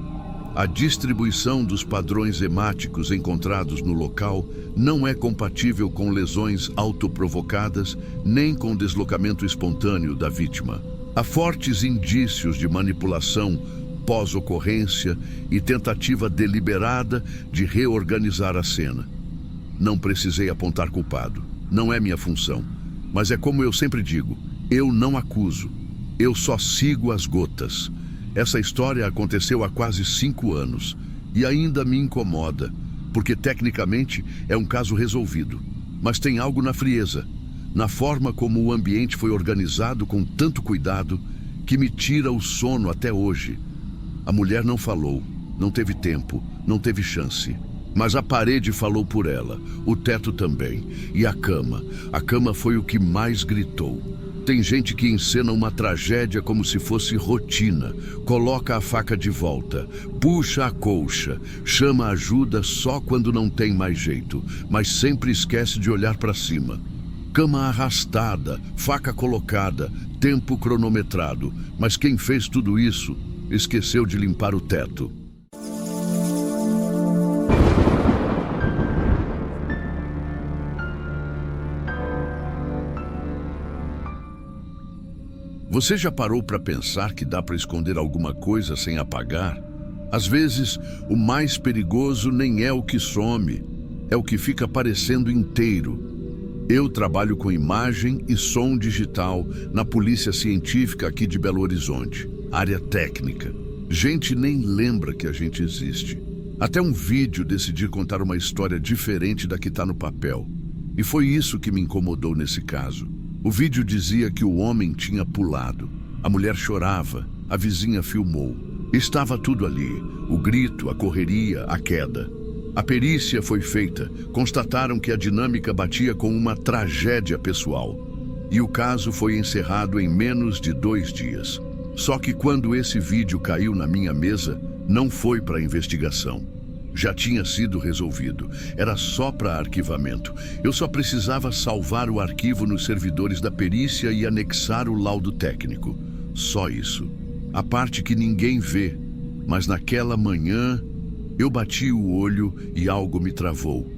A distribuição dos padrões hemáticos encontrados no local não é compatível com lesões autoprovocadas nem com deslocamento espontâneo da vítima. Há fortes indícios de manipulação pós-ocorrência e tentativa deliberada de reorganizar a cena. Não precisei apontar culpado. Não é minha função. Mas é como eu sempre digo, eu não acuso. Eu só sigo as gotas. Essa história aconteceu há quase 5 anos e ainda me incomoda, porque tecnicamente é um caso resolvido. Mas tem algo na frieza, na forma como o ambiente foi organizado com tanto cuidado, que me tira o sono até hoje. A mulher não falou, não teve tempo, não teve chance. Mas a parede falou por ela, o teto também, e a cama. A cama foi o que mais gritou. Tem gente que encena uma tragédia como se fosse rotina, coloca a faca de volta, puxa a colcha, chama ajuda só quando não tem mais jeito, mas sempre esquece de olhar para cima. Cama arrastada, faca colocada, tempo cronometrado, mas quem fez tudo isso esqueceu de limpar o teto. Você já parou para pensar que dá para esconder alguma coisa sem apagar? Às vezes, o mais perigoso nem é o que some, é o que fica parecendo inteiro. Eu trabalho com imagem e som digital na Polícia Científica aqui de Belo Horizonte, área técnica. Gente nem lembra que a gente existe. Até um vídeo decidi contar uma história diferente da que está no papel. E foi isso que me incomodou nesse caso. O vídeo dizia que o homem tinha pulado. A mulher chorava, a vizinha filmou. Estava tudo ali, o grito, a correria, a queda. A perícia foi feita, constataram que a dinâmica batia com uma tragédia pessoal. E o caso foi encerrado em menos de 2 dias. Só que quando esse vídeo caiu na minha mesa, não foi para investigação. Já tinha sido resolvido, era só para arquivamento. Eu só precisava salvar o arquivo nos servidores da perícia e anexar o laudo técnico. Só isso. A parte que ninguém vê. Mas naquela manhã, eu bati o olho e algo me travou.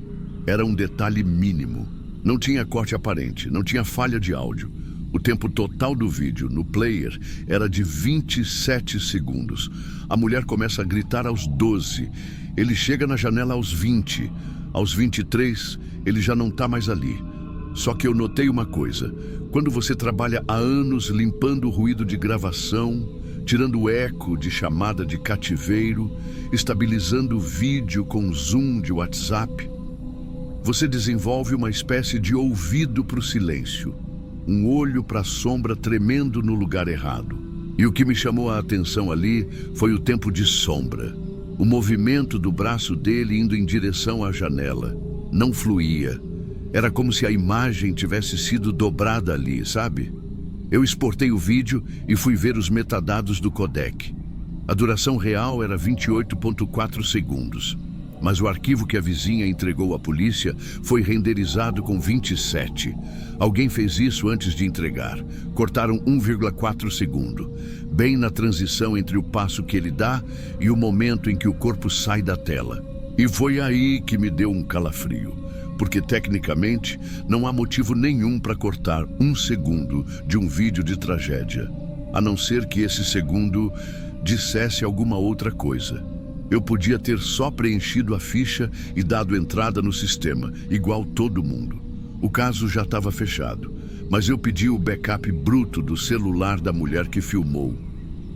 Era um detalhe mínimo. Não tinha corte aparente, não tinha falha de áudio. O tempo total do vídeo, no player, era de 27 segundos. A mulher começa a gritar aos 12. Ele chega na janela aos 20. Aos 23, ele já não está mais ali. Só que eu notei uma coisa. Quando você trabalha há anos limpando o ruído de gravação, tirando o eco de chamada de cativeiro, estabilizando o vídeo com zoom de WhatsApp, você desenvolve uma espécie de ouvido para o silêncio. Um olho para a sombra tremendo no lugar errado. E o que me chamou a atenção ali foi o tempo de sombra. O movimento do braço dele indo em direção à janela. Não fluía. Era como se a imagem tivesse sido dobrada ali, sabe? Eu exportei o vídeo e fui ver os metadados do codec. A duração real era 28,4 segundos. Mas o arquivo que a vizinha entregou à polícia foi renderizado com 27. Alguém fez isso antes de entregar. Cortaram 1,4 segundo, bem na transição entre o passo que ele dá e o momento em que o corpo sai da tela. E foi aí que me deu um calafrio, porque tecnicamente não há motivo nenhum para cortar 1 segundo de um vídeo de tragédia, a não ser que esse segundo dissesse alguma outra coisa. Eu podia ter só preenchido a ficha e dado entrada no sistema, igual todo mundo. O caso já estava fechado, mas eu pedi o backup bruto do celular da mulher que filmou.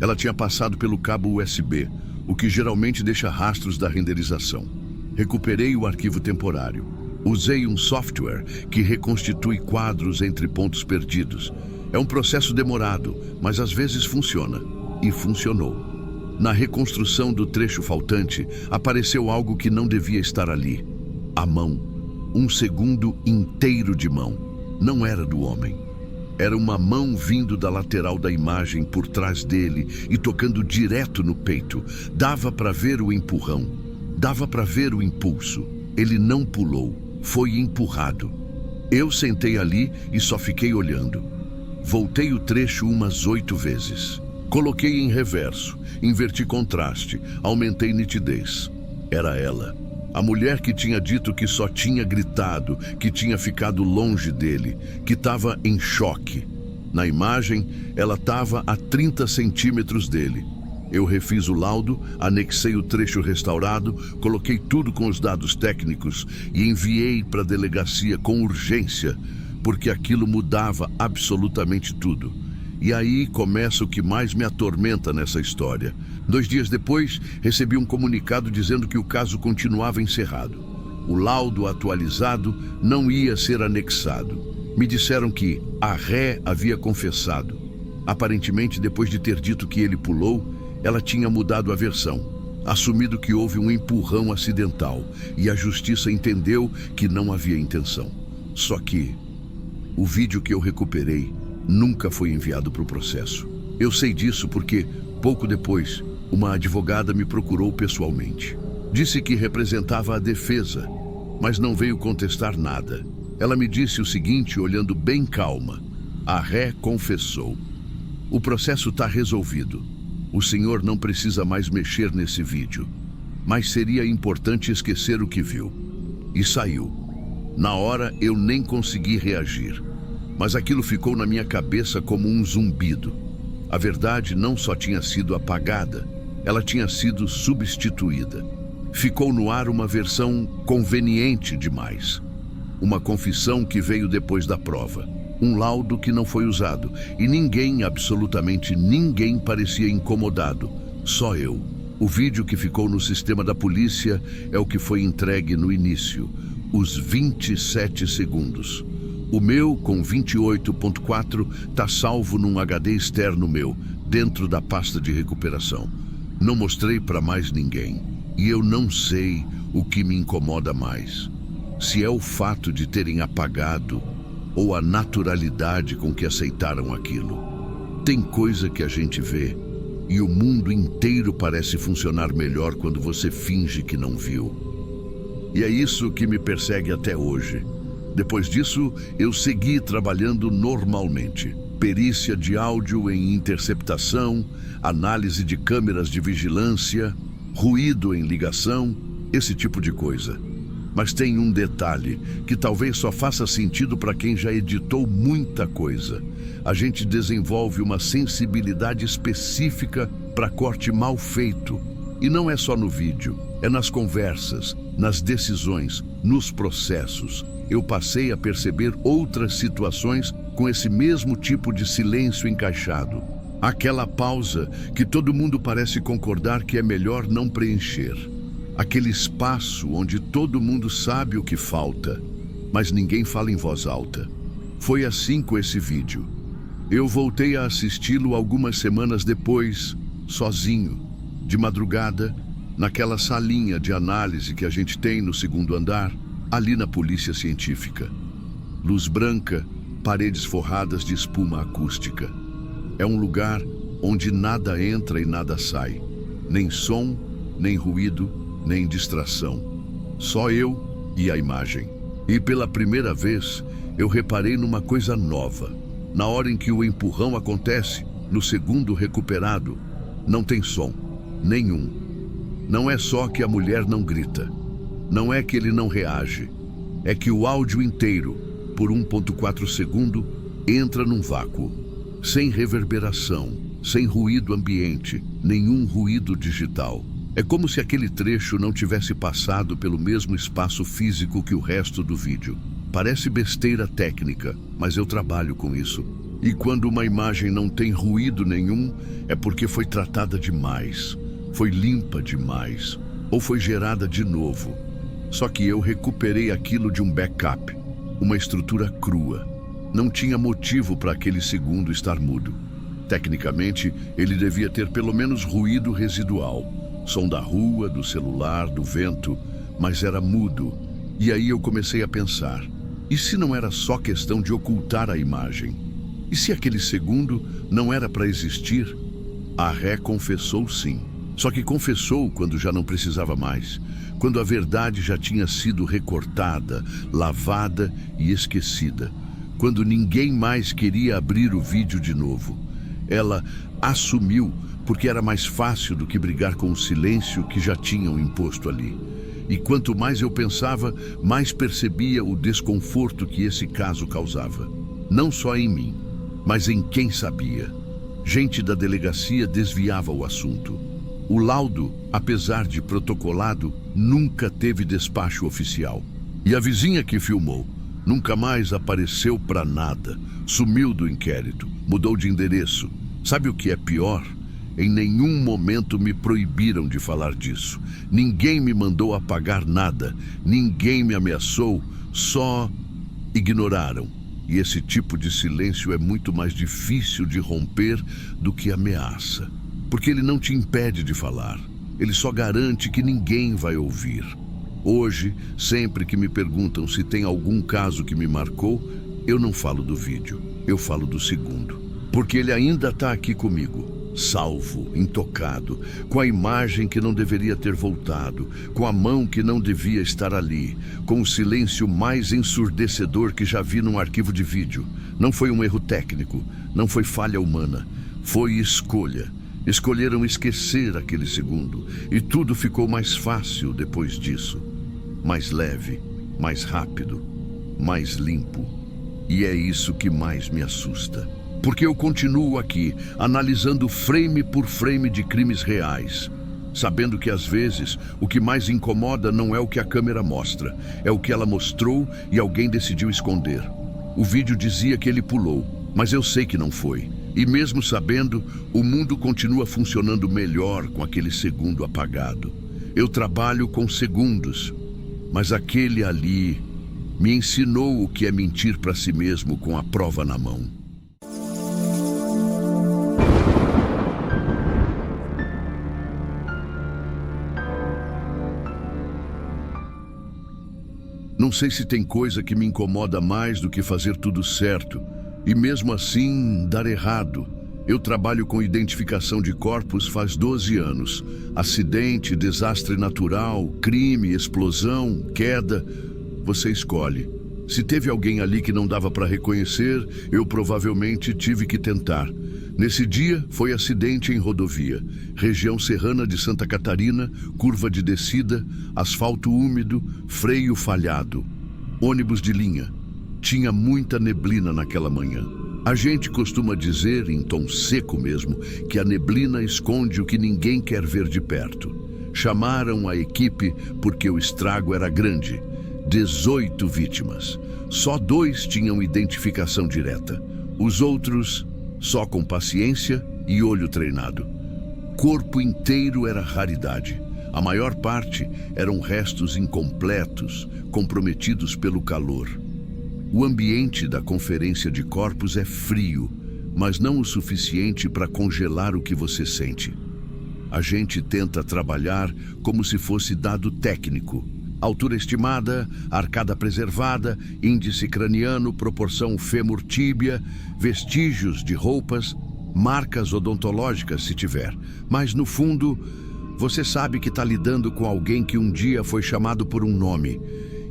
Ela tinha passado pelo cabo USB, o que geralmente deixa rastros da renderização. Recuperei o arquivo temporário. Usei um software que reconstitui quadros entre pontos perdidos. É um processo demorado, mas às vezes funciona. E funcionou. Na reconstrução do trecho faltante, apareceu algo que não devia estar ali. A mão. 1 segundo inteiro de mão. Não era do homem. Era uma mão vindo da lateral da imagem por trás dele e tocando direto no peito. Dava para ver o empurrão. Dava para ver o impulso. Ele não pulou. Foi empurrado. Eu sentei ali e só fiquei olhando. Voltei o trecho umas 8 vezes. Coloquei em reverso, inverti contraste, aumentei nitidez. Era ela. A mulher que tinha dito que só tinha gritado, que tinha ficado longe dele, que estava em choque. Na imagem, ela estava a 30 centímetros dele. Eu refiz o laudo, anexei o trecho restaurado, coloquei tudo com os dados técnicos e enviei para a delegacia com urgência, porque aquilo mudava absolutamente tudo. E aí começa o que mais me atormenta nessa história. 2 dias depois, recebi um comunicado dizendo que o caso continuava encerrado. O laudo atualizado não ia ser anexado. Me disseram que a ré havia confessado. Aparentemente, depois de ter dito que ele pulou, ela tinha mudado a versão, assumido que houve um empurrão acidental, e a justiça entendeu que não havia intenção. Só que o vídeo que eu recuperei nunca foi enviado para o processo. Eu sei disso porque, pouco depois, uma advogada me procurou pessoalmente. Disse que representava a defesa, mas não veio contestar nada. Ela me disse o seguinte, olhando bem calma: a ré confessou. O processo está resolvido. O senhor não precisa mais mexer nesse vídeo. Mas seria importante esquecer o que viu. E saiu. Na hora eu nem consegui reagir. Mas aquilo ficou na minha cabeça como um zumbido. A verdade não só tinha sido apagada, ela tinha sido substituída. Ficou no ar uma versão conveniente demais. Uma confissão que veio depois da prova. Um laudo que não foi usado. E ninguém, absolutamente ninguém, parecia incomodado. Só eu. O vídeo que ficou no sistema da polícia é o que foi entregue no início. Os 27 segundos. O meu, com 28.4, está salvo num HD externo meu, dentro da pasta de recuperação. Não mostrei para mais ninguém. E eu não sei o que me incomoda mais. Se é o fato de terem apagado ou a naturalidade com que aceitaram aquilo. Tem coisa que a gente vê e o mundo inteiro parece funcionar melhor quando você finge que não viu. E é isso que me persegue até hoje. Depois disso, eu segui trabalhando normalmente. Perícia de áudio em interceptação, análise de câmeras de vigilância, ruído em ligação, esse tipo de coisa. Mas tem um detalhe que talvez só faça sentido para quem já editou muita coisa. A gente desenvolve uma sensibilidade específica para corte mal feito. E não é só no vídeo, é nas conversas, nas decisões, nos processos. Eu passei a perceber outras situações com esse mesmo tipo de silêncio encaixado. Aquela pausa que todo mundo parece concordar que é melhor não preencher. Aquele espaço onde todo mundo sabe o que falta, mas ninguém fala em voz alta. Foi assim com esse vídeo. Eu voltei a assisti-lo algumas semanas depois, sozinho, de madrugada, naquela salinha de análise que a gente tem no segundo andar, ali na polícia científica. Luz branca, paredes forradas de espuma acústica. É um lugar onde nada entra e nada sai. Nem som, nem ruído, nem distração. Só eu e a imagem. E pela primeira vez, eu reparei numa coisa nova. Na hora em que o empurrão acontece, no segundo recuperado, não tem som. Nenhum. Não é só que a mulher não grita. Não é que ele não reage. É que o áudio inteiro, por 1.4 segundo, entra num vácuo. Sem reverberação, sem ruído ambiente, nenhum ruído digital. É como se aquele trecho não tivesse passado pelo mesmo espaço físico que o resto do vídeo. Parece besteira técnica, mas eu trabalho com isso. E quando uma imagem não tem ruído nenhum, é porque foi tratada demais, foi limpa demais, ou foi gerada de novo. Só que eu recuperei aquilo de um backup, uma estrutura crua. Não tinha motivo para aquele segundo estar mudo. Tecnicamente, ele devia ter pelo menos ruído residual. Som da rua, do celular, do vento, mas era mudo. E aí eu comecei a pensar, e se não era só questão de ocultar a imagem? E se aquele segundo não era para existir? A ré confessou sim. Só que confessou quando já não precisava mais, quando a verdade já tinha sido recortada, lavada e esquecida, quando ninguém mais queria abrir o vídeo de novo. Ela assumiu porque era mais fácil do que brigar com o silêncio que já tinham imposto ali. E quanto mais eu pensava, mais percebia o desconforto que esse caso causava. Não só em mim, mas em quem sabia. Gente da delegacia desviava o assunto. O laudo, apesar de protocolado, nunca teve despacho oficial. E a vizinha que filmou nunca mais apareceu para nada. Sumiu do inquérito, mudou de endereço. Sabe o que é pior? Em nenhum momento me proibiram de falar disso. Ninguém me mandou apagar nada. Ninguém me ameaçou. Só ignoraram. E esse tipo de silêncio é muito mais difícil de romper do que ameaça. Porque ele não te impede de falar. Ele só garante que ninguém vai ouvir. Hoje, sempre que me perguntam se tem algum caso que me marcou, Eu não falo do vídeo, eu falo do segundo. Porque ele ainda está aqui comigo, salvo, intocado, com a imagem que não deveria ter voltado, com a mão que não devia estar ali, com o silêncio mais ensurdecedor que já vi num arquivo de vídeo. Não foi um erro técnico, não foi falha humana, foi escolha. Escolheram esquecer aquele segundo, e tudo ficou mais fácil depois disso. Mais leve, mais rápido, mais limpo. E é isso que mais me assusta. Porque eu continuo aqui, analisando frame por frame de crimes reais, sabendo que às vezes o que mais incomoda não é o que a câmera mostra, é o que ela mostrou e alguém decidiu esconder. O vídeo dizia que ele pulou, mas eu sei que não foi. E mesmo sabendo, o mundo continua funcionando melhor com aquele segundo apagado. Eu trabalho com segundos, mas aquele ali me ensinou o que é mentir para si mesmo com a prova na mão. Não sei se tem coisa que me incomoda mais do que fazer tudo certo e mesmo assim dar errado. Eu trabalho com identificação de corpos faz 12 anos. Acidente, desastre natural, crime, explosão, queda. Você escolhe. Se teve alguém ali que não dava para reconhecer, eu provavelmente tive que tentar. Nesse dia, foi acidente em rodovia. Região serrana de Santa Catarina, curva de descida, asfalto úmido, freio falhado. Ônibus de linha. Tinha muita neblina naquela manhã. A gente costuma dizer, em tom seco mesmo, que a neblina esconde o que ninguém quer ver de perto. Chamaram a equipe porque o estrago era grande. 18 vítimas. Só 2 tinham identificação direta. Os outros, só com paciência e olho treinado. Corpo inteiro era raridade. A maior parte eram restos incompletos, comprometidos pelo calor. O ambiente da conferência de corpos é frio, mas não o suficiente para congelar o que você sente. A gente tenta trabalhar como se fosse dado técnico. Altura estimada, arcada preservada, índice craniano, proporção fêmur-tíbia, vestígios de roupas, marcas odontológicas se tiver. Mas no fundo, você sabe que está lidando com alguém que um dia foi chamado por um nome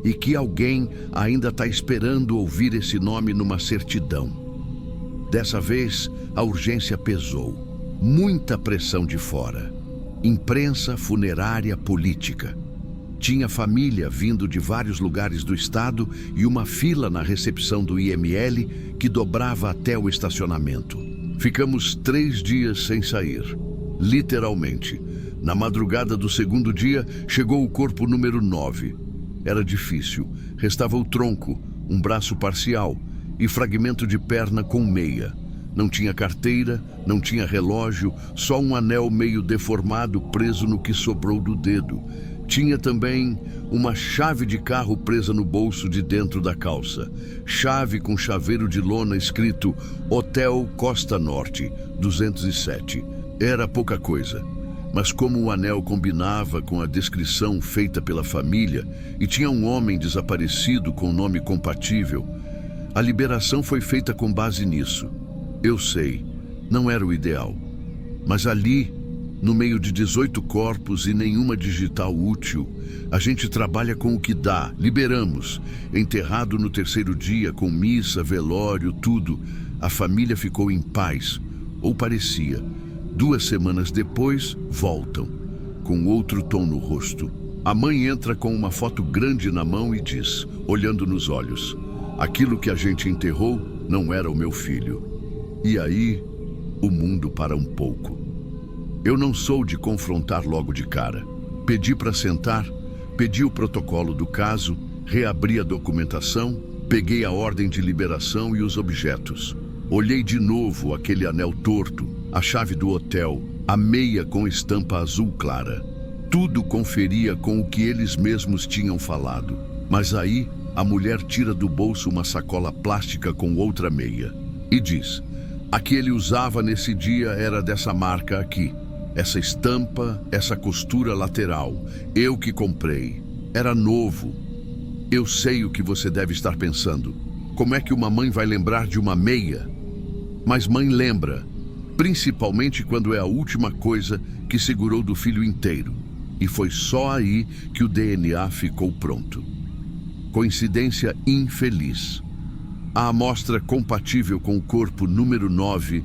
e que alguém ainda está esperando ouvir esse nome numa certidão. Dessa vez, a urgência pesou. Muita pressão de fora. Imprensa, funerária, política. Tinha família vindo de vários lugares do estado e uma fila na recepção do IML que dobrava até o estacionamento. Ficamos 3 dias sem sair. Literalmente. Na madrugada do segundo dia, chegou o corpo número 9. Era difícil. Restava o tronco, um braço parcial e fragmento de perna com meia. Não tinha carteira, não tinha relógio, só um anel meio deformado preso no que sobrou do dedo. Tinha também uma chave de carro presa no bolso de dentro da calça. Chave com chaveiro de lona escrito Hotel Costa Norte, 207. Era pouca coisa. Mas como o anel combinava com a descrição feita pela família e tinha um homem desaparecido com nome compatível, a liberação foi feita com base nisso. Eu sei, não era o ideal. Mas ali, no meio de 18 corpos e nenhuma digital útil, a gente trabalha com o que dá, liberamos. Enterrado no 3º dia, com missa, velório, tudo, a família ficou em paz, ou parecia. 2 semanas depois, voltam, com outro tom no rosto. A mãe entra com uma foto grande na mão e diz, olhando nos olhos, aquilo que a gente enterrou não era o meu filho. E aí, o mundo para um pouco. Eu não sou de confrontar logo de cara. Pedi para sentar, pedi o protocolo do caso, reabri a documentação, peguei a ordem de liberação e os objetos. Olhei de novo aquele anel torto, a chave do hotel, a meia com estampa azul clara. Tudo conferia com o que eles mesmos tinham falado. Mas aí, a mulher tira do bolso uma sacola plástica com outra meia e diz, a que ele usava nesse dia era dessa marca aqui. Essa estampa, essa costura lateral, eu que comprei. Era novo. Eu sei o que você deve estar pensando. Como é que uma mãe vai lembrar de uma meia? Mas mãe lembra, principalmente quando é a última coisa que segurou do filho inteiro. E foi só aí que o DNA ficou pronto. Coincidência infeliz. A amostra compatível com o corpo número 9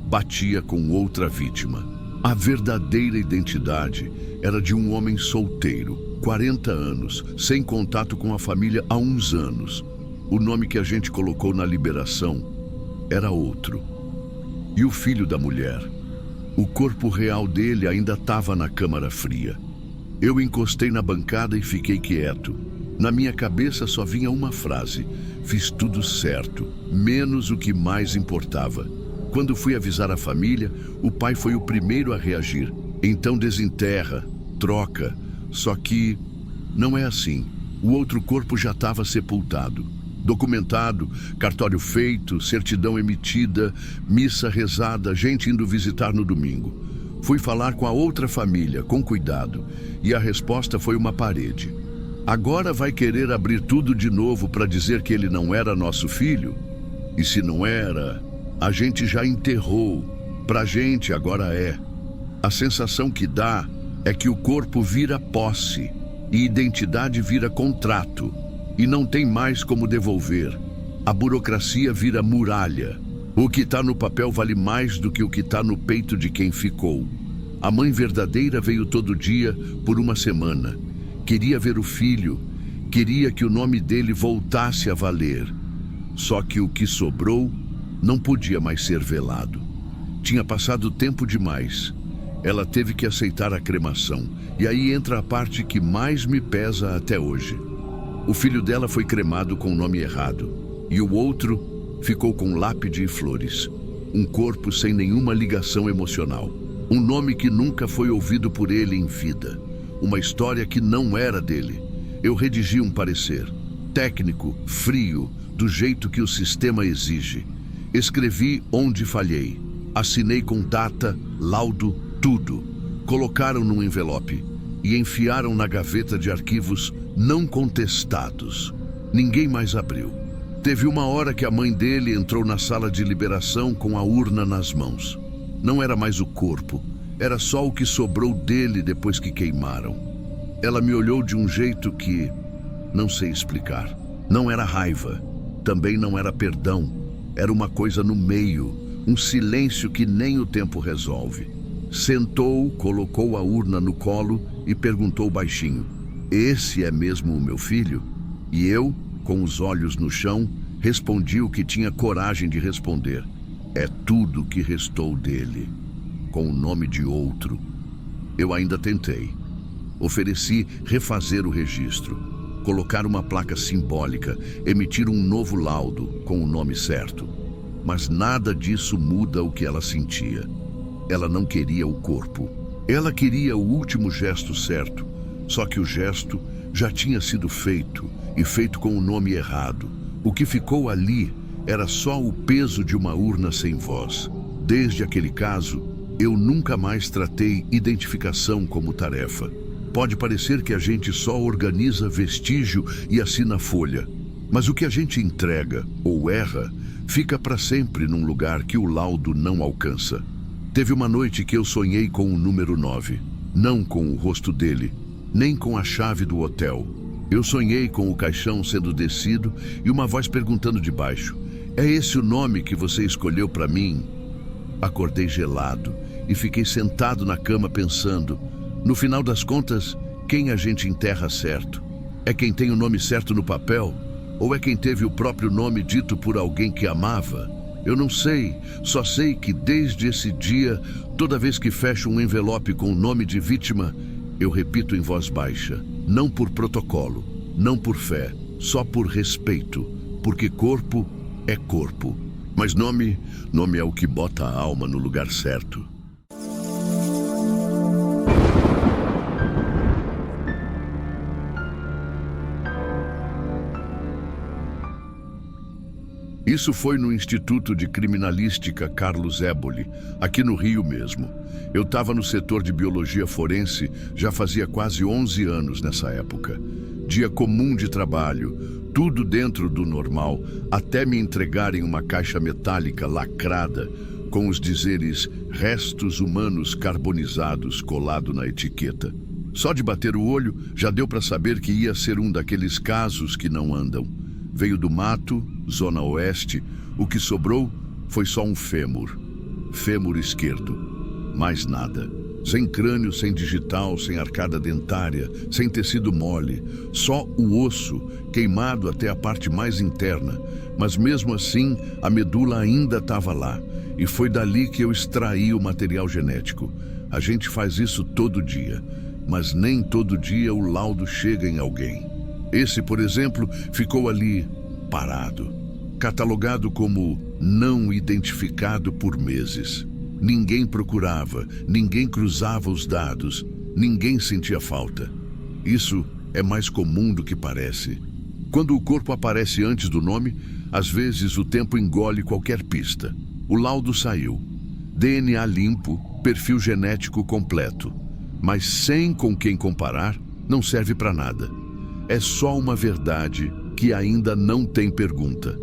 batia com outra vítima. A verdadeira identidade era de um homem solteiro, 40 anos, sem contato com a família há uns anos. O nome que a gente colocou na liberação era outro. E o filho da mulher? O corpo real dele ainda estava na câmara fria. Eu encostei na bancada e fiquei quieto. Na minha cabeça só vinha uma frase: fiz tudo certo, menos o que mais importava. Quando fui avisar a família, o pai foi o primeiro a reagir. Então desenterra, troca. Só que não é assim. O outro corpo já estava sepultado. Documentado, cartório feito, certidão emitida, missa rezada, gente indo visitar no domingo. Fui falar com a outra família, com cuidado, e a resposta foi uma parede. Agora vai querer abrir tudo de novo para dizer que ele não era nosso filho? E se não era, a gente já enterrou. Pra gente agora é. A sensação que dá é que o corpo vira posse e identidade vira contrato. E não tem mais como devolver. A burocracia vira muralha. O que está no papel vale mais do que o que está no peito de quem ficou. A mãe verdadeira veio todo dia por uma semana. Queria ver o filho, queria que o nome dele voltasse a valer. Só que o que sobrou não podia mais ser velado. Tinha passado tempo demais. Ela teve que aceitar a cremação. E aí entra a parte que mais me pesa até hoje. O filho dela foi cremado com o nome errado. E o outro ficou com lápide e flores. Um corpo sem nenhuma ligação emocional. Um nome que nunca foi ouvido por ele em vida. Uma história que não era dele. Eu redigi um parecer. Técnico, frio, do jeito que o sistema exige. Escrevi onde falhei. Assinei com data, laudo, tudo. Colocaram num envelope e enfiaram na gaveta de arquivos não contestados. Ninguém mais abriu. Teve uma hora que a mãe dele entrou na sala de liberação com a urna nas mãos. Não era mais o corpo, era só o que sobrou dele depois que queimaram. Ela me olhou de um jeito que não sei explicar. Não era raiva, também não era perdão. Era uma coisa no meio, um silêncio que nem o tempo resolve. Sentou, colocou a urna no colo e perguntou baixinho: "Esse é mesmo o meu filho?" E eu, com os olhos no chão, respondi o que tinha coragem de responder: "É tudo que restou dele", com o nome de outro. Eu ainda tentei. Ofereci refazer o registro, colocar uma placa simbólica, emitir um novo laudo com o nome certo. Mas nada disso muda o que ela sentia. Ela não queria o corpo. Ela queria o último gesto certo. Só que o gesto já tinha sido feito, e feito com o nome errado. O que ficou ali era só o peso de uma urna sem voz. Desde aquele caso, eu nunca mais tratei identificação como tarefa. Pode parecer que a gente só organiza vestígio e assina folha. Mas o que a gente entrega ou erra fica para sempre num lugar que o laudo não alcança. Teve uma noite que eu sonhei com o número 9, não com o rosto dele, nem com a chave do hotel. Eu sonhei com o caixão sendo descido e uma voz perguntando de baixo: "É esse o nome que você escolheu para mim?" Acordei gelado e fiquei sentado na cama pensando: no final das contas, quem a gente enterra certo? É quem tem o nome certo no papel? Ou é quem teve o próprio nome dito por alguém que amava? Eu não sei, só sei que desde esse dia, toda vez que fecho um envelope com o nome de vítima, eu repito em voz baixa: não por protocolo, não por fé, só por respeito, porque corpo é corpo. Mas nome é o que bota a alma no lugar certo. Isso foi no Instituto de Criminalística Carlos Éboli, aqui no Rio mesmo. Eu estava no setor de biologia forense já fazia quase 11 anos nessa época. Dia comum de trabalho, tudo dentro do normal, até me entregarem uma caixa metálica lacrada com os dizeres restos humanos carbonizados colado na etiqueta. Só de bater o olho já deu para saber que ia ser um daqueles casos que não andam. Veio do mato, zona oeste, o que sobrou foi só um fêmur. Fêmur esquerdo. Mais nada. Sem crânio, sem digital, sem arcada dentária, sem tecido mole. Só o osso, queimado até a parte mais interna. Mas mesmo assim, a medula ainda estava lá. E foi dali que eu extraí o material genético. A gente faz isso todo dia. Mas nem todo dia o laudo chega em alguém. Esse, por exemplo, ficou ali, parado, catalogado como não identificado por meses. Ninguém procurava, ninguém cruzava os dados, ninguém sentia falta. Isso é mais comum do que parece. Quando o corpo aparece antes do nome, às vezes o tempo engole qualquer pista. O laudo saiu. DNA limpo, perfil genético completo. Mas sem com quem comparar, não serve para nada. É só uma verdade que ainda não tem pergunta.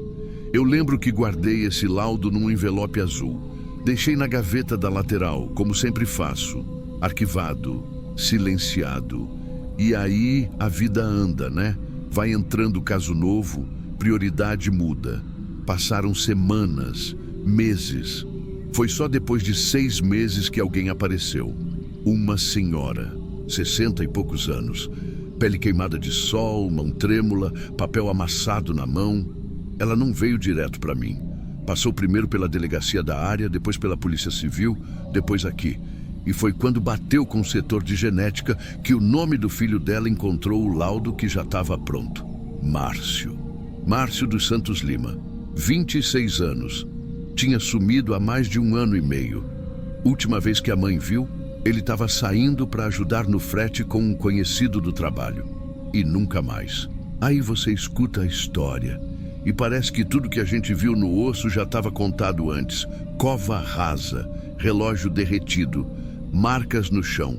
Eu lembro que guardei esse laudo num envelope azul. Deixei na gaveta da lateral, como sempre faço. Arquivado, silenciado. E aí a vida anda, né? Vai entrando caso novo, prioridade muda. Passaram semanas, meses. Foi só depois de 6 meses que alguém apareceu. Uma senhora, 60 e poucos anos, pele queimada de sol, mão trêmula, papel amassado na mão. Ela não veio direto para mim. Passou primeiro pela delegacia da área, depois pela Polícia Civil, depois aqui. E foi quando bateu com o setor de genética que o nome do filho dela encontrou o laudo que já estava pronto. Márcio. Márcio dos Santos Lima, 26 anos. Tinha sumido há mais de 1 ano e meio. Última vez que a mãe viu, ele estava saindo para ajudar no frete com um conhecido do trabalho. E nunca mais. Aí você escuta a história. E parece que tudo que a gente viu no osso já estava contado antes. Cova rasa, relógio derretido, marcas no chão.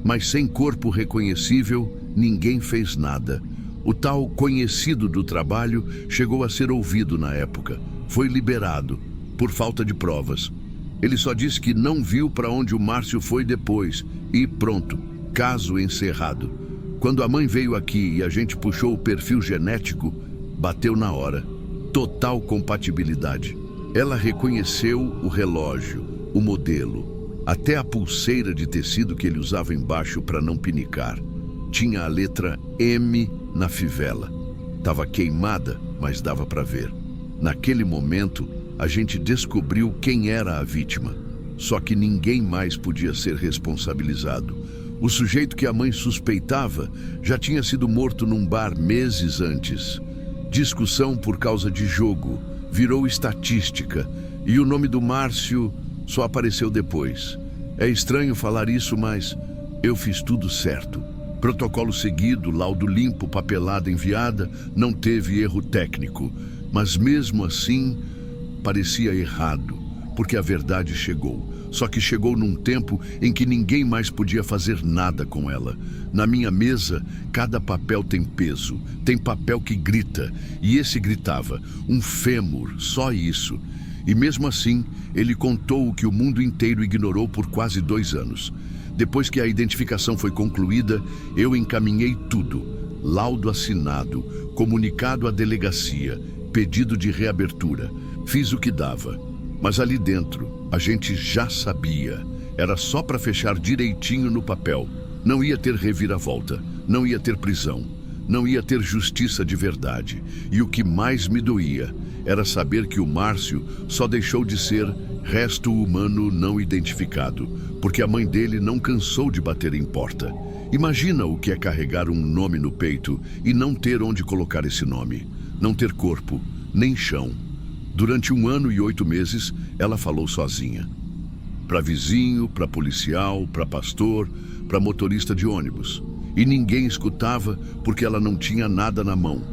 Mas sem corpo reconhecível, ninguém fez nada. O tal conhecido do trabalho chegou a ser ouvido na época. Foi liberado, por falta de provas. Ele só disse que não viu para onde o Márcio foi depois. E pronto, caso encerrado. Quando a mãe veio aqui e a gente puxou o perfil genético, bateu na hora. Total compatibilidade. Ela reconheceu o relógio, o modelo, até a pulseira de tecido que ele usava embaixo para não pinicar. Tinha a letra M na fivela. Estava queimada, mas dava para ver. Naquele momento, a gente descobriu quem era a vítima. Só que ninguém mais podia ser responsabilizado. O sujeito que a mãe suspeitava já tinha sido morto num bar meses antes. Discussão por causa de jogo, virou estatística. E o nome do Márcio só apareceu depois. É estranho falar isso, mas eu fiz tudo certo. Protocolo seguido, laudo limpo, papelada enviada, não teve erro técnico. Mas mesmo assim, parecia errado, porque a verdade chegou. Só que chegou num tempo em que ninguém mais podia fazer nada com ela. Na minha mesa, cada papel tem peso, tem papel que grita, e esse gritava, um fêmur, só isso. E mesmo assim, ele contou o que o mundo inteiro ignorou por quase 2 anos. Depois que a identificação foi concluída, eu encaminhei tudo. Laudo assinado, comunicado à delegacia, pedido de reabertura. Fiz o que dava, mas ali dentro a gente já sabia. Era só para fechar direitinho no papel. Não ia ter reviravolta, não ia ter prisão, não ia ter justiça de verdade. E o que mais me doía era saber que o Márcio só deixou de ser resto humano não identificado, porque a mãe dele não cansou de bater em porta. Imagina o que é carregar um nome no peito e não ter onde colocar esse nome. Não ter corpo, nem chão. Durante 1 ano e 8 meses, ela falou sozinha. Para vizinho, para policial, para pastor, para motorista de ônibus. E ninguém escutava porque ela não tinha nada na mão.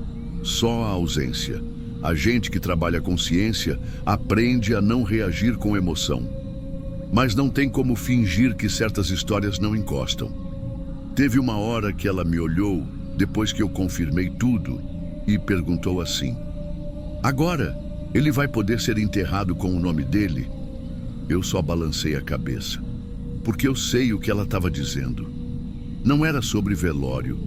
Só a ausência. A gente que trabalha com ciência aprende a não reagir com emoção. Mas não tem como fingir que certas histórias não encostam. Teve uma hora que ela me olhou, depois que eu confirmei tudo, e perguntou assim: agora, ele vai poder ser enterrado com o nome dele? Eu só balancei a cabeça, porque eu sei o que ela estava dizendo. Não era sobre velório,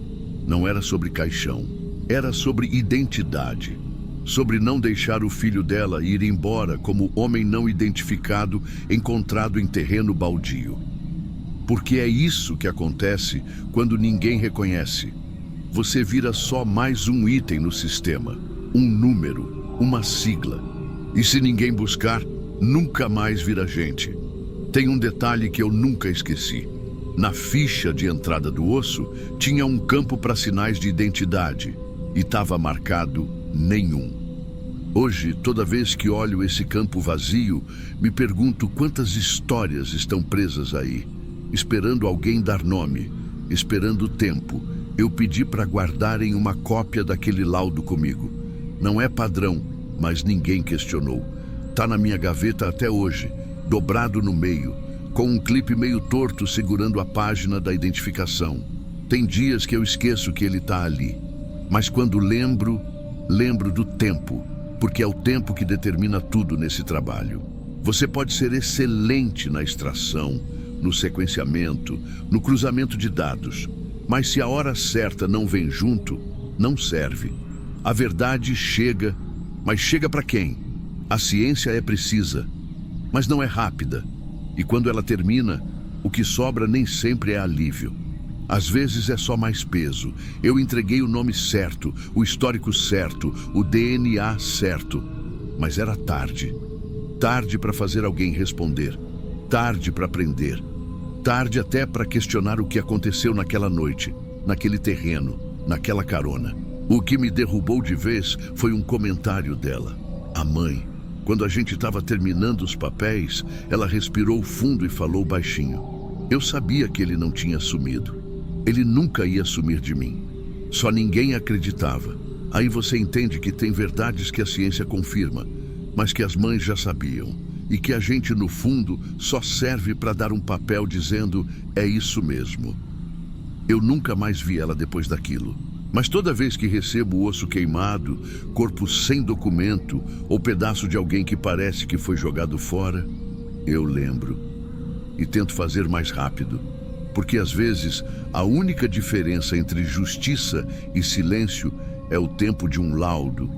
não era sobre caixão, era sobre identidade. Sobre não deixar o filho dela ir embora como homem não identificado encontrado em terreno baldio. Porque é isso que acontece quando ninguém reconhece. Você vira só mais um item no sistema, um número, uma sigla. E se ninguém buscar, nunca mais vira gente. Tem um detalhe que eu nunca esqueci. Na ficha de entrada do osso, tinha um campo para sinais de identidade e estava marcado nenhum. Hoje, toda vez que olho esse campo vazio, me pergunto quantas histórias estão presas aí, esperando alguém dar nome, esperando o tempo. Eu pedi para guardarem uma cópia daquele laudo comigo. Não é padrão, mas ninguém questionou. Tá na minha gaveta até hoje, dobrado no meio, com um clipe meio torto segurando a página da identificação. Tem dias que eu esqueço que ele tá ali, mas quando lembro do tempo, porque é o tempo que determina tudo nesse trabalho. Você pode ser excelente na extração, no sequenciamento, no cruzamento de dados, mas se a hora certa não vem junto, não serve. A verdade chega, mas chega para quem? A ciência é precisa, mas não é rápida. E quando ela termina, o que sobra nem sempre é alívio. Às vezes é só mais peso. Eu entreguei o nome certo, o histórico certo, o DNA certo. Mas era tarde. Tarde para fazer alguém responder. Tarde para aprender. Tarde até para questionar o que aconteceu naquela noite, naquele terreno, naquela carona. O que me derrubou de vez foi um comentário dela. A mãe. Quando a gente estava terminando os papéis, ela respirou fundo e falou baixinho. Eu sabia que ele não tinha sumido. Ele nunca ia sumir de mim. Só ninguém acreditava. Aí você entende que tem verdades que a ciência confirma, mas que as mães já sabiam. E que a gente, no fundo, só serve para dar um papel dizendo, é isso mesmo. Eu nunca mais vi ela depois daquilo. Mas toda vez que recebo o osso queimado, corpo sem documento, ou pedaço de alguém que parece que foi jogado fora, eu lembro. E tento fazer mais rápido. Porque às vezes a única diferença entre justiça e silêncio é o tempo de um laudo.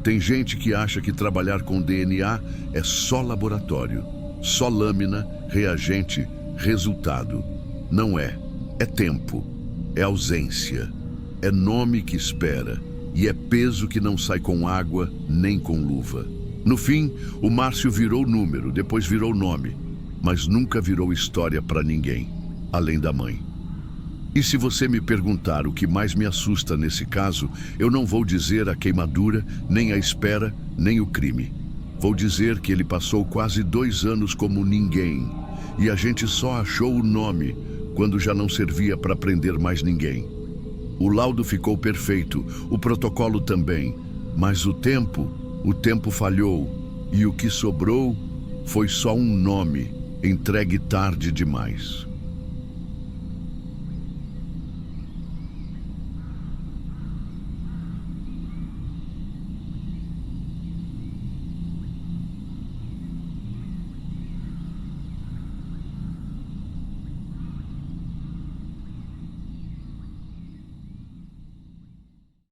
Tem gente que acha que trabalhar com DNA é só laboratório, só lâmina, reagente, resultado. Não é. É tempo, é ausência, é nome que espera e é peso que não sai com água nem com luva. No fim, o Márcio virou número, depois virou nome, mas nunca virou história para ninguém. Além da mãe. E se você me perguntar o que mais me assusta nesse caso, eu não vou dizer a queimadura, nem a espera, nem o crime. Vou dizer que ele passou quase 2 anos como ninguém, e a gente só achou o nome quando já não servia para prender mais ninguém. O laudo ficou perfeito, o protocolo também, mas o tempo falhou, e o que sobrou foi só um nome, entregue tarde demais.